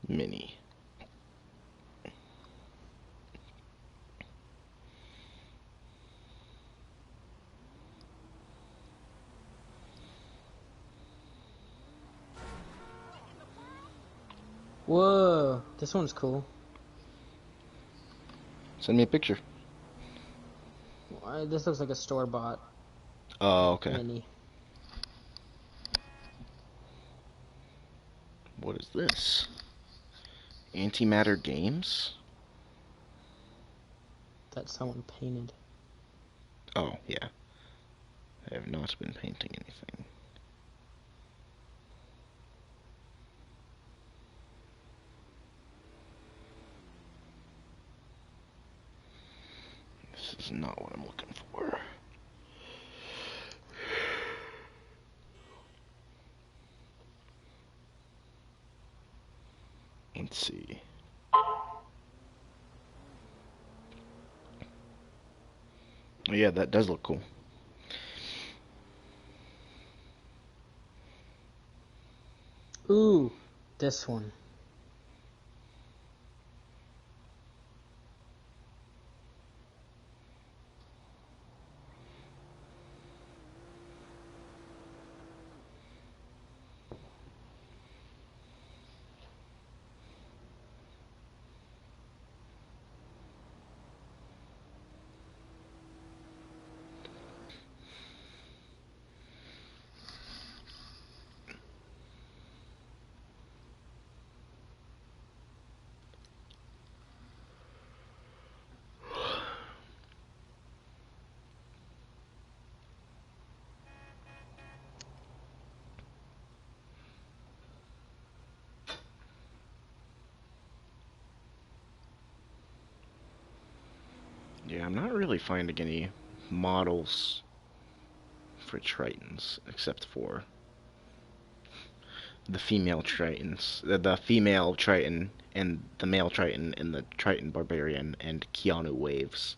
Mini. Whoa, this one's cool. Send me a picture. This looks like a store-bought Oh, okay. mini. What is this? Antimatter Games? That someone painted. Oh, yeah. I have not been painting anything. This is not what I'm looking for. Let's see. Oh, yeah, that does look cool. Ooh, this one. Yeah, I'm not really finding any models for Tritons, except for the female Tritons. The female Triton and the male Triton and the Triton Barbarian and Keanu Waves.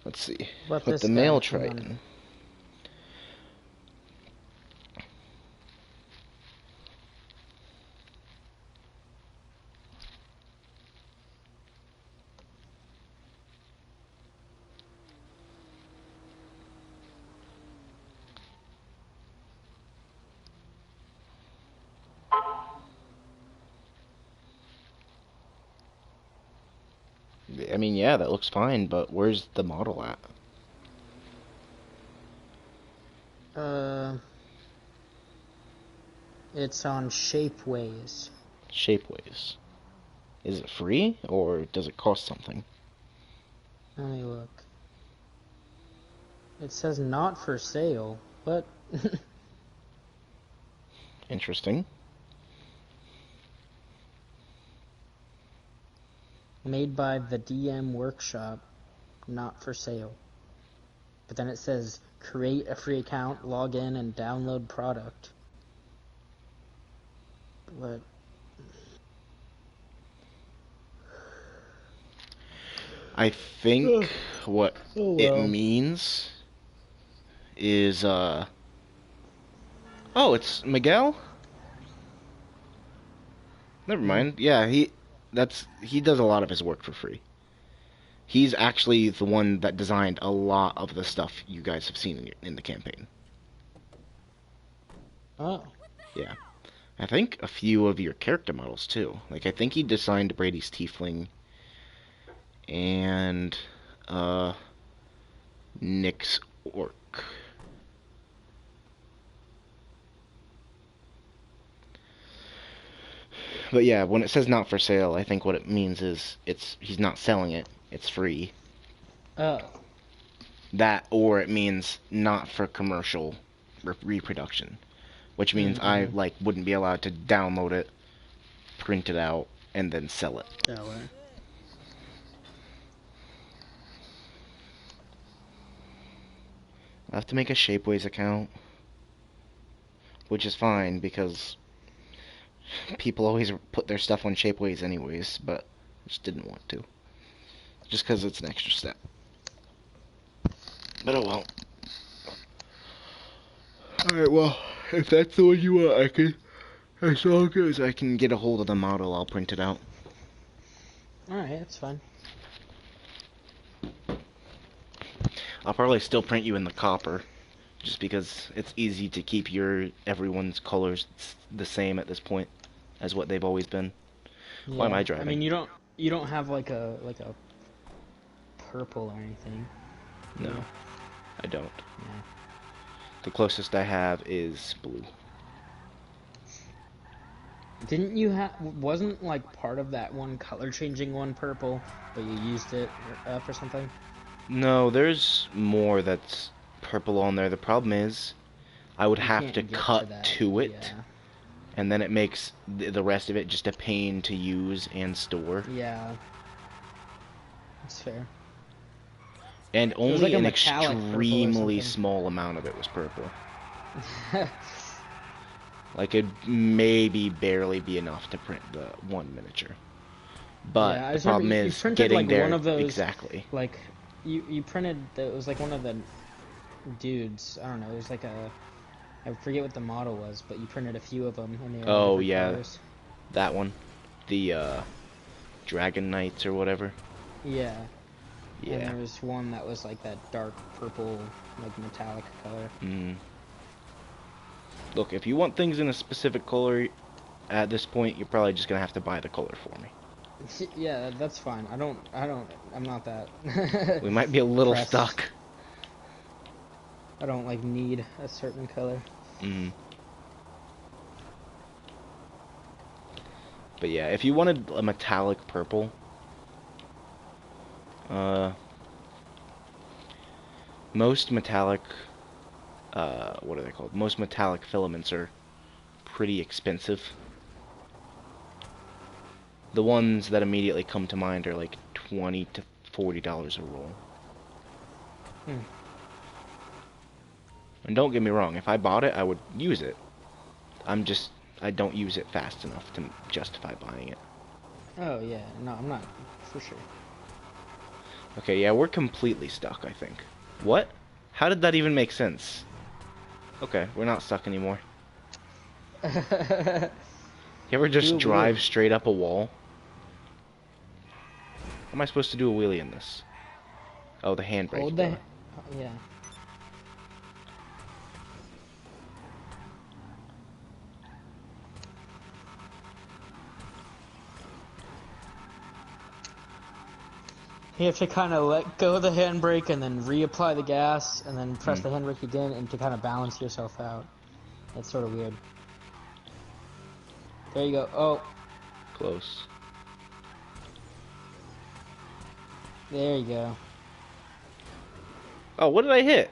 Let's see. What about But this the guy? male Hang on. Triton... I mean, yeah, that looks fine, but where's the model at? It's on Shapeways. Shapeways. Is it free, or does it cost something? Let me look. It says not for sale. What? Interesting. Made by the DM Workshop, not for sale. But then it says create a free account, log in, and download product. What? I think what Oh, it well. means is, oh, it's Miguel? Never mind. Yeah, he does a lot of his work for free. He's actually the one that designed a lot of the stuff you guys have seen in the campaign. Oh. Yeah. I think a few of your character models, too. Like, I think he designed Brady's Tiefling and, Nick's Orc. But yeah, when it says not for sale, I think what it means is he's not selling it. It's free. Oh. That, or it means not for commercial reproduction, which means I wouldn't be allowed to download it, print it out, and then sell it. That way. I have to make a Shapeways account, which is fine because people always put their stuff on Shapeways anyways, but I just didn't want to. Just because it's an extra step. But oh well. Alright, well, if that's the one you want, I can... As long as I can get a hold of the model, I'll print it out. Alright, that's fine. I'll probably still print you in the copper, just because it's easy to keep everyone's colors the same at this point as what they've always been. Yeah. Why am I driving? I mean, you don't have like a purple or anything. No, Yeah. I don't. Yeah. The closest I have is blue. Didn't you wasn't like part of that one color changing one purple, but you used it for something? No, there's more that's purple on there. The problem is, I would have to cut to it, Yeah. and then it makes the rest of it just a pain to use and store. Yeah. That's fair. And was only like a an metallic purple or extremely something. small amount of it was purple. Like, it'd maybe barely be enough to print the one miniature. But Yeah, I the just remember problem you is printed getting like there one of those. exactly. Like, you printed it was like one of the dudes. I don't know. It was like a. I forget what the model was, but you printed a few of them, and they were in Oh, different yeah, colors. that one. The, Dragon Knights or whatever. Yeah. And Yeah. there was one that was like that dark purple, like metallic color. Look, if you want things in a specific color at this point, you're probably just gonna have to buy the color for me. Yeah, that's fine. I'm not that. We might be a little pressed. stuck. I don't like need a certain color. But yeah, if you wanted a metallic purple, most metallic, what are they called? Most metallic filaments are pretty expensive. The ones that immediately come to mind are like $20 to $40 a roll. And don't get me wrong, if I bought it, I would use it. I don't use it fast enough to justify buying it. Oh yeah, no, I'm not for sure. Okay, yeah, we're completely stuck, I think. What? How did that even make sense? Okay, we're not stuck anymore. You ever just drive straight up a wall? How am I supposed to do a wheelie in this? Oh, the handbrake. Hold the. Yeah. You have to kind of let go of the handbrake and then reapply the gas and then press the handbrake again and to kind of balance yourself out. That's sort of weird. There you go. Oh. Close. There you go. Oh, what did I hit?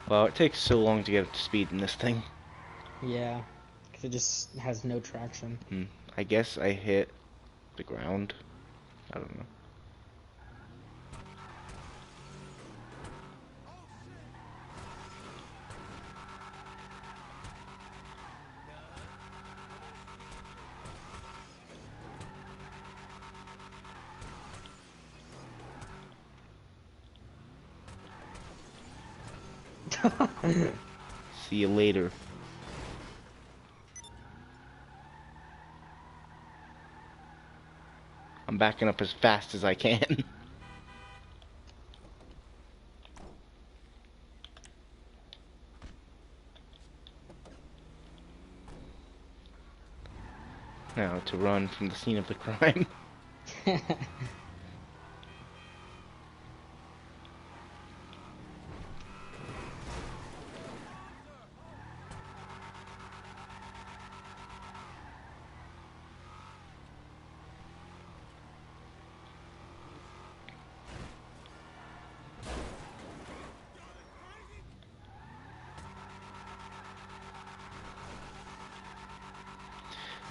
Wow, it takes so long to get up to speed in this thing. Yeah. Because it just has no traction. I guess I hit the ground. I don't know. See you later. I'm backing up as fast as I can. Now to run from the scene of the crime.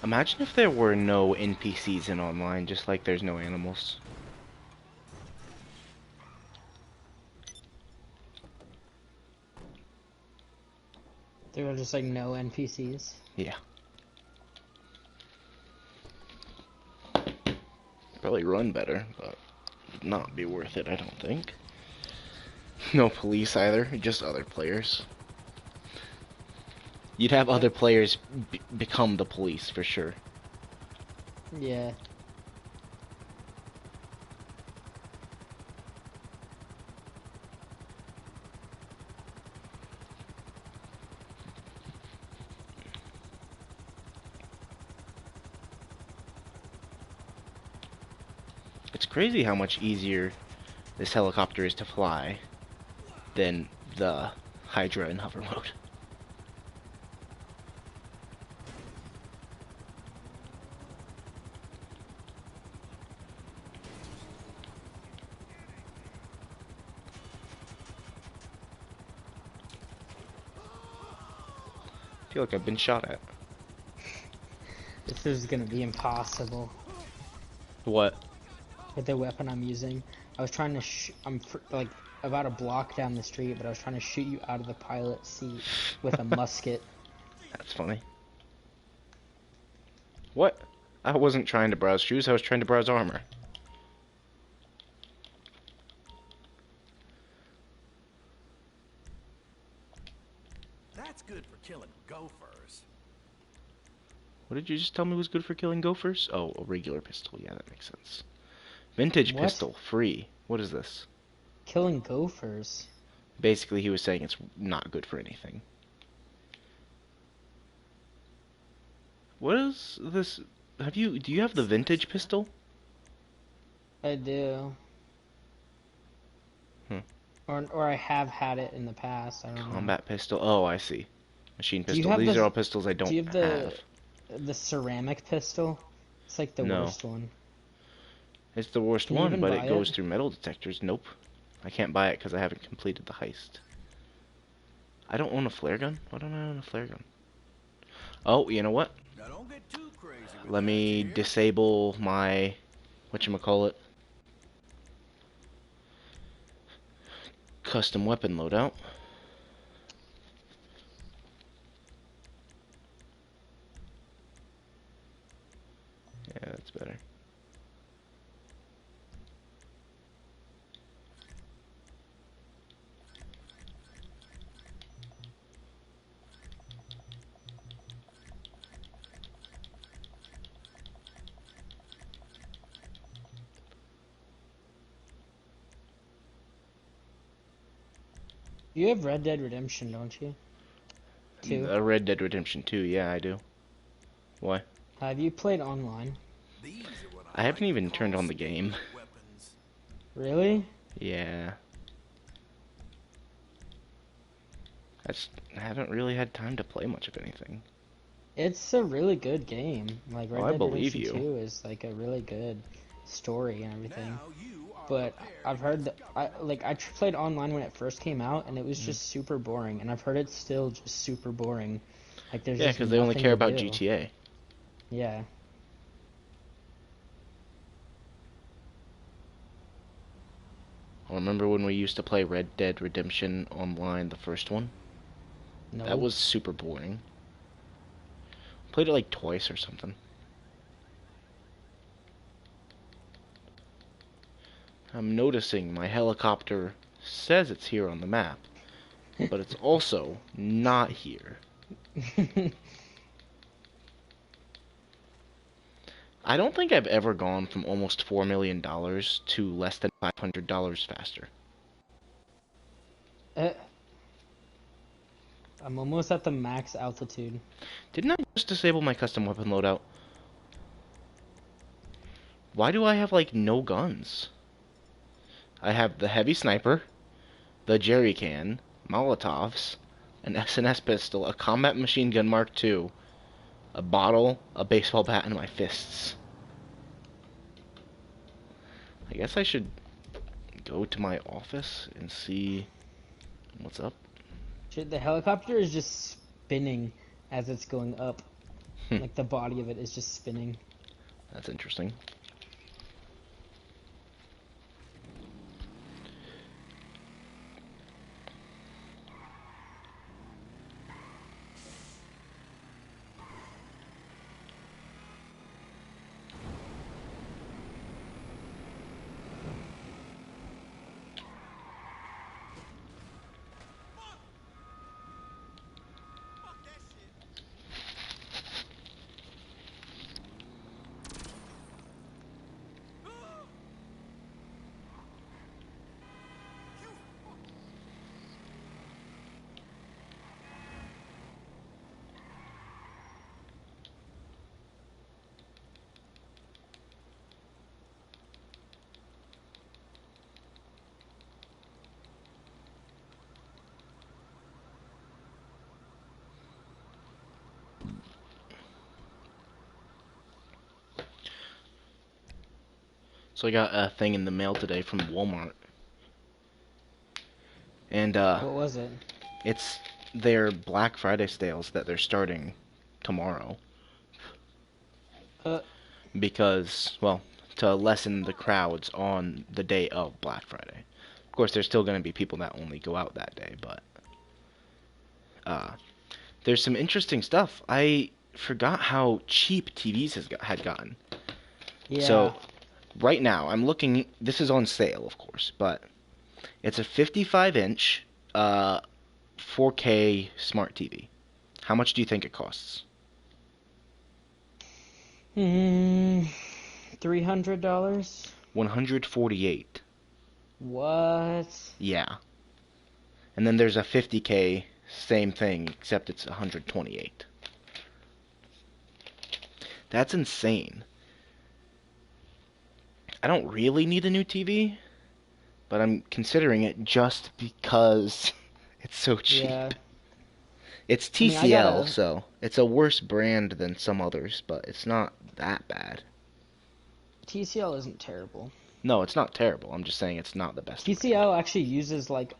Imagine if there were no NPCs in online, just like there's no animals. There were just like no NPCs. Yeah. Probably run better, but would not be worth it, I don't think. No police either, just other players. You'd have other players become the police for sure. Yeah. It's crazy how much easier this helicopter is to fly than the Hydra in hover mode. I feel like I've been shot at. This is gonna be impossible. What? with the weapon I'm using. I was trying to like about a block down the street, but I was trying to shoot you out of the pilot seat with a musket. That's funny. What? I wasn't trying to browse shoes, I was trying to browse armor. That's good for killing gophers. What did you just tell me was good for killing gophers? Oh, a regular pistol. Yeah, that makes sense. Vintage What? pistol, free. What is this? Killing gophers. Basically, he was saying it's not good for anything. What is this? Do you have the vintage pistol? I do. Or I have had it in the past. I don't know. Combat pistol. Oh, I see. Machine Do you pistol. have These the- are all pistols I don't Do you have have. the ceramic pistol? It's like the No. worst one. It's the worst Can you one, even but buy it goes it? through metal detectors. Nope. I can't buy it because I haven't completed the heist. I don't own a flare gun? Why don't I own a flare gun? Oh, you know what? Now don't get too crazy with Let that me here. disable my... whatchamacallit? Custom weapon loadout. Yeah, that's better. You have Red Dead Redemption, don't you? 2. Red Dead Redemption 2, yeah, I do. Why? Have you played online? These are what I haven't like even to turned call on the game. speed weapons. Really? Yeah. I haven't really had time to play much of anything. It's a really good game. Like Oh, Red I Dead believe Redemption you. 2 is like a really good story and everything. Now you are But prepared I've to heard that discover I played online when it first came out and it was just super boring. And I've heard it's still just super boring. Like there's Yeah, just because they only nothing care to about do. GTA. Yeah. Remember when we used to play Red Dead Redemption online, the first one? No. That was super boring. Played it like twice or something. I'm noticing my helicopter says it's here on the map, but it's also not here. I don't think I've ever gone from almost $4 million to less than $500 faster. I'm almost at the max altitude. Didn't I just disable my custom weapon loadout? Why do I have, like, no guns? I have the heavy sniper, the jerry can, Molotovs, an S&S pistol, a combat machine gun Mark II, a bottle, a baseball bat, and my fists. I guess I should go to my office and see what's up. Shit, the helicopter is just spinning as it's going up. Like the body of it is just spinning. That's interesting. So I got a thing in the mail today from Walmart. And, What was it? it's their Black Friday sales that they're starting tomorrow. Uh, Because, well, to lessen the crowds on the day of Black Friday. Of course, there's still going to be people that only go out that day, but there's some interesting stuff. I forgot how cheap TVs had gotten. Yeah. So right now, I'm looking. This is on sale, of course, but it's a 55-inch 4K smart TV. How much do you think it costs? $300. 148. What? Yeah. And then there's a 50K, same thing, except it's 128. That's insane. I don't really need a new TV, but I'm considering it just because it's so cheap. Yeah. It's I mean, TCL, so it's a worse brand than some others, but it's not that bad. TCL isn't terrible. No, it's not terrible. I'm just saying it's not the best brand. TCL actually uses like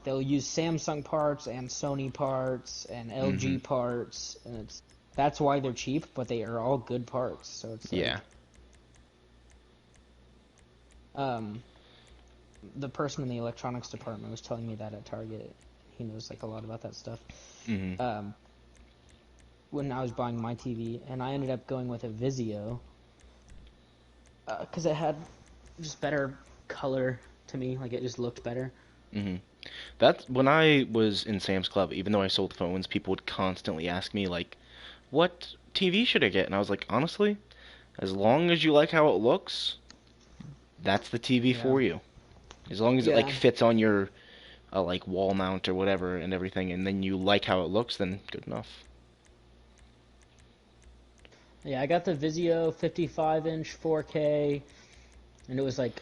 they'll use Samsung parts and Sony parts and LG parts, and that's why they're cheap, but they are all good parts. So it's like, Yeah. the person in the electronics department was telling me that at Target. He knows like a lot about that stuff. When I was buying my TV, and I ended up going with a Vizio because it had just better color to me. Like it just looked better. That's when I was in Sam's Club. Even though I sold phones, people would constantly ask me like, "What TV should I get?" And I was like, honestly, as long as you like how it looks, that's the TV for you. As long as it like fits on your like wall mount or whatever and everything, and then you like how it looks, then good enough. Yeah, I got the Vizio 55-inch 4K, and it was like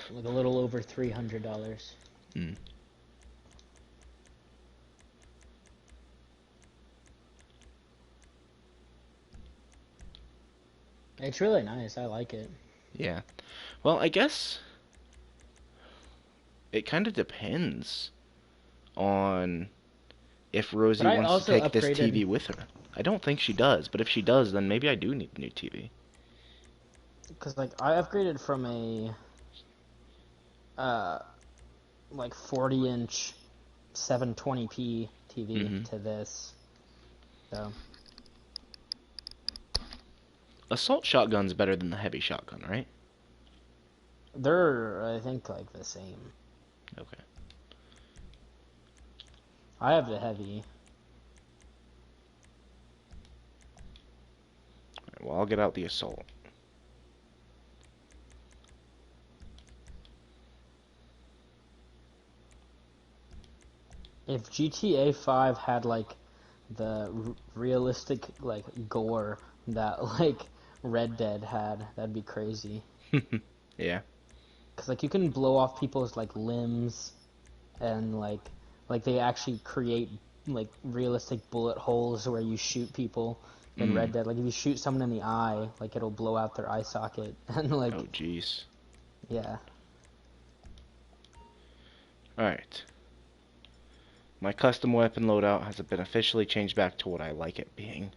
a little over $300. It's really nice. I like it. Yeah. Well, I guess it kind of depends on if Rosie But I wants to also take this upgraded. TV with her. I don't think she does, but if she does, then maybe I do need a new TV. Because like I upgraded from a like 40-inch 720p TV to this. So Assault shotgun's better than the heavy shotgun, right? they're, I think, like the same. Okay. I have the heavy. Alright, well, I'll get out the assault. If GTA 5 had like the realistic like gore that like Red Dead had, that'd be crazy. Yeah. Cause like you can blow off people's like limbs, and like they actually create like realistic bullet holes where you shoot people in Red Dead. Like if you shoot someone in the eye, like it'll blow out their eye socket, and like Oh, jeez. yeah. Alright. My custom weapon loadout has been officially changed back to what I like it being.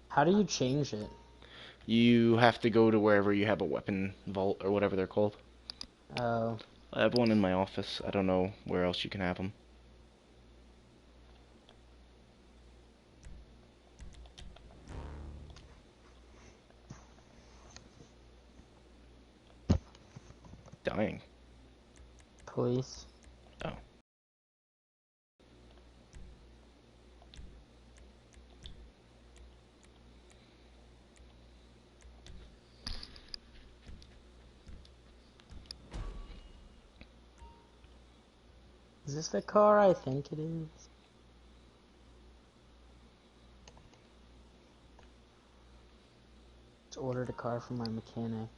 How do you change it? You have to go to wherever you have a weapon vault or whatever they're called. Oh. I have one in my office. I don't know where else you can have them. Dying. Police. Oh. Is this the car I think it is? Just ordered a car from my mechanic.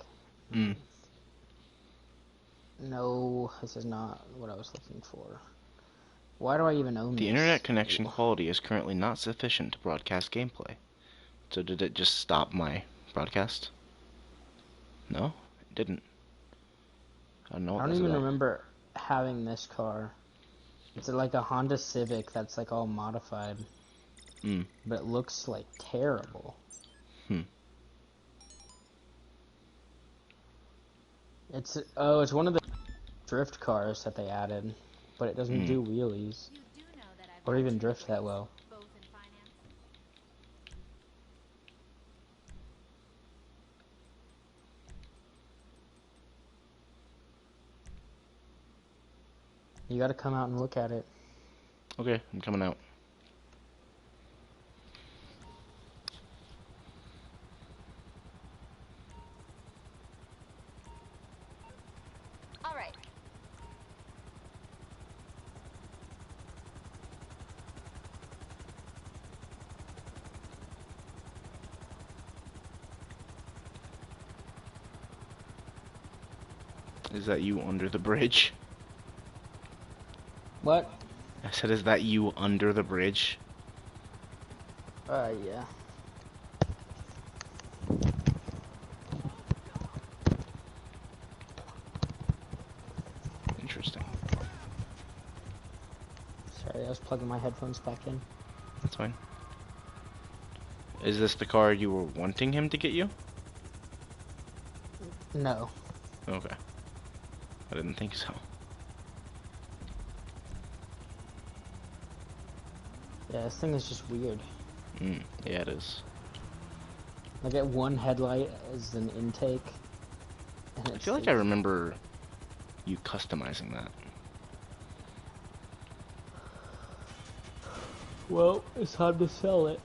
No, this is not what I was looking for. Why do I even own The this? internet connection quality is currently not sufficient to broadcast gameplay. So did it just stop my broadcast? No, it didn't. I don't know what I don't that's even about. remember having this car. It's like a Honda Civic that's like all modified. but it looks like terrible. It's one of the drift cars that they added, but it doesn't do wheelies or even drift that well. You gotta come out and look at it. Okay, I'm coming out. All right. Is that you under the bridge? What? I said, is that you under the bridge? Yeah. Interesting. Sorry, I was plugging my headphones back in. That's fine. Is this the car you were wanting him to get you? No. Okay. I didn't think so. Yeah, this thing is just weird. Yeah, it is. I get one headlight as an intake. And I feel like I remember you customizing that. Well, it's time to sell it.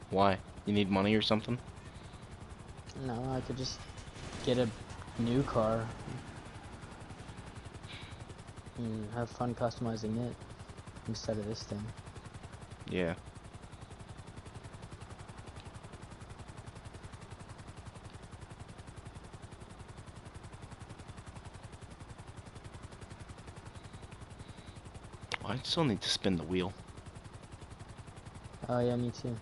Why? You need money or something? No, I could just get a new car and have fun customizing it instead of this thing. Yeah. Oh, I still need to spin the wheel. Oh yeah, me too.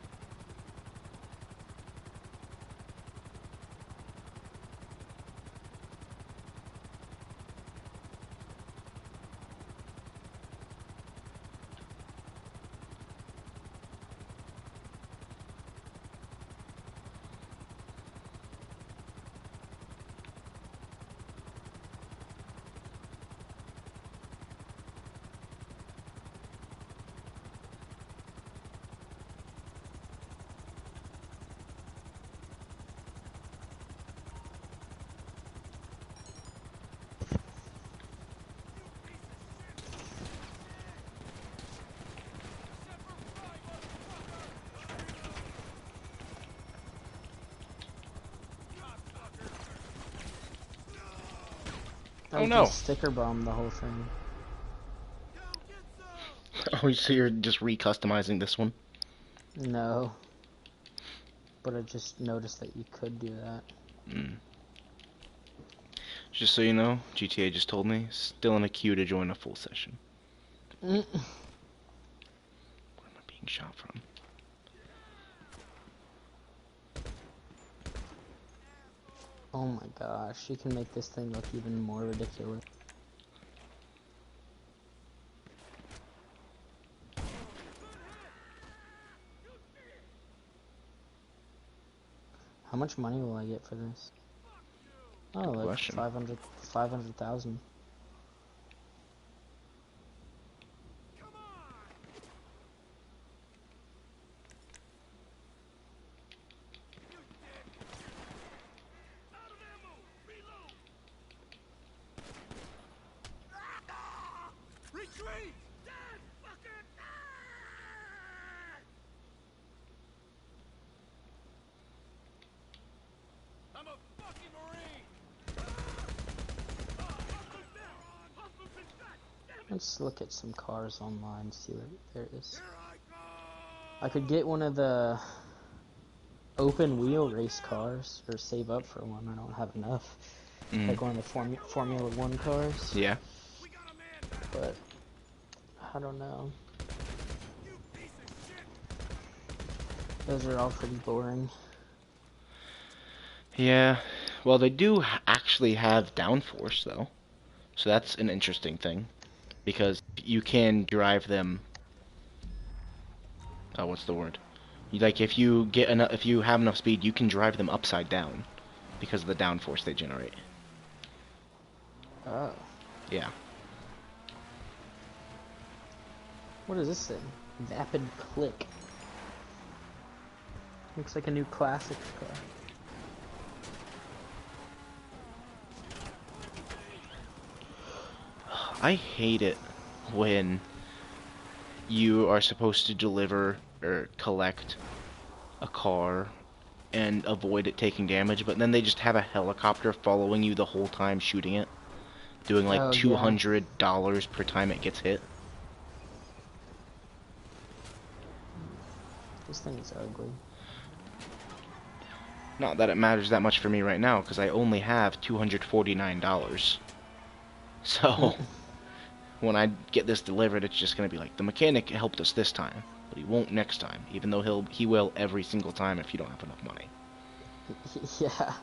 Oh no! Sticker bomb the whole thing. Oh, so you're just recustomizing this one? No. But I just noticed that you could do that. Just so you know, GTA just told me, still in a queue to join a full session. Where am I being shot from? Oh my gosh, you can make this thing look even more ridiculous. How much money will I get for this? Oh, Good like question. 500,000. Retreat! I'm a fucking Marine! Let's look at some cars online, see what there is. I could get one of the open wheel race cars, or save up for one. I don't have enough. Like one of the Formula 1 cars. Yeah. But I don't know. Those are all pretty boring. Yeah. Well, they do actually have downforce, though. So that's an interesting thing. Because you can drive them what's the word? Like if you get enough, if you have enough speed, you can drive them upside down because of the downforce they generate. Oh. Yeah. What is this thing? Vapid Click. Looks like a new classic car. I hate it when you are supposed to deliver or collect a car and avoid it taking damage, but then they just have a helicopter following you the whole time shooting it, doing like Oh, yeah. $200 per time it gets hit. This thing is ugly. Not that it matters that much for me right now, because I only have $249. So, when I get this delivered, it's just going to be like, the mechanic helped us this time, but he won't next time, even though he will every single time if you don't have enough money. Yeah.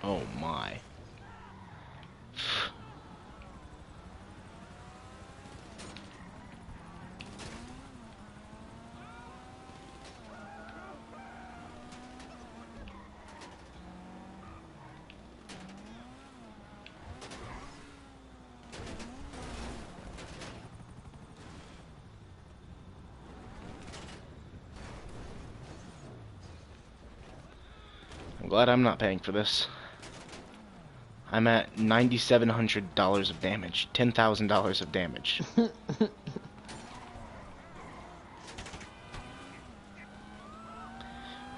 Oh my. I'm glad I'm not paying for this. I'm at $9,700 of damage. $10,000 of damage.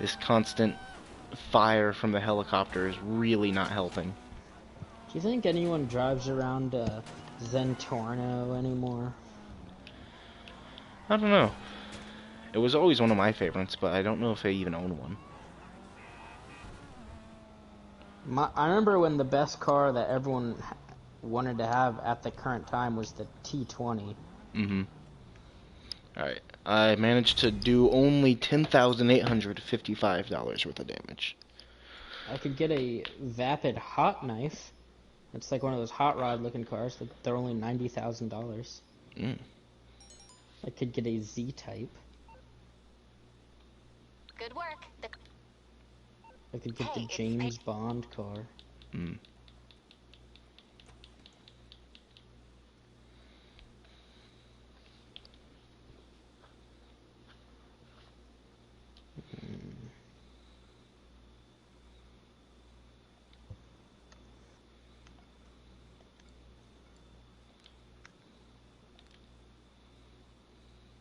This constant fire from the helicopter is really not helping. Do you think anyone drives around Zentorno anymore? I don't know. It was always one of my favorites, but I don't know if I even own one. I remember when the best car that everyone wanted to have at the current time was the T20. Mm-hmm. Alright. I managed to do only $10,855 worth of damage. I could get a Vapid Hot Knife. It's like one of those hot rod looking cars. They're only $90,000. Mm. I could get a Z-Type. Good work. I could get the Hey, James Bond car. Mm.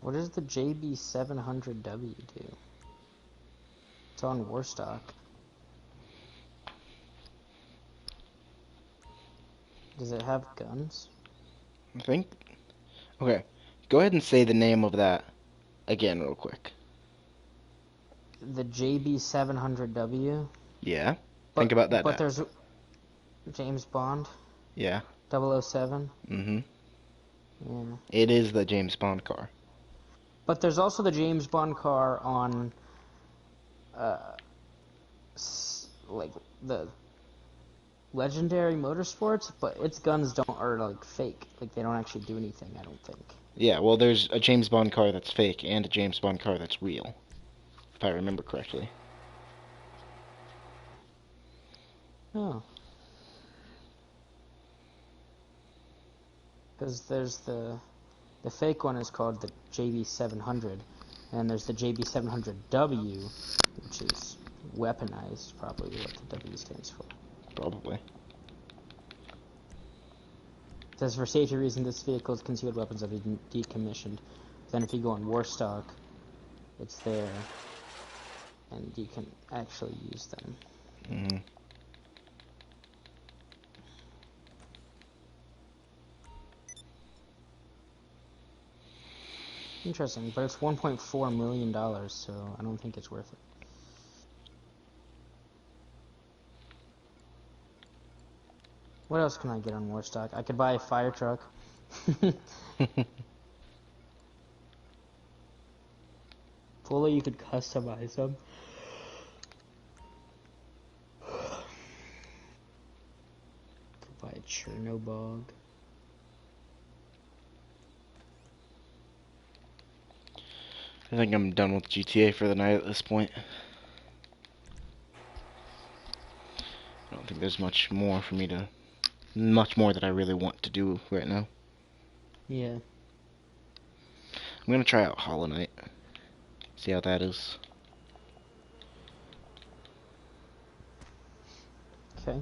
What does the JB700W do? It's on Warstock. Does it have guns? I think... Okay. Go ahead and say the name of that again real quick. The JB700W? Yeah? Think about that But now. there's James Bond. Yeah. 007. Mm-hmm. Yeah. It is the James Bond car. But there's also the James Bond car on, like, the Legendary Motorsports, but its guns are, like, fake. Like, they don't actually do anything, I don't think. Yeah, well, there's a James Bond car that's fake and a James Bond car that's real, if I remember correctly. Oh. Because there's the fake one is called the JB700, and there's the JB700W, which is weaponized, probably what the W stands for. Probably. It says, for safety reasons, this vehicle's concealed weapons have been decommissioned. Then if you go on Warstock, it's there, and you can actually use them. Mm-hmm. Interesting, but it's $1.4 million, so I don't think it's worth it. What else can I get on Warstock? I could buy a fire truck. Fully, you could customize them. Could buy a Chernobog. I think I'm done with GTA for the night at this point. I don't think there's much more that I really want to do right now. Yeah. I'm gonna try out Hollow Knight. See how that is. Okay.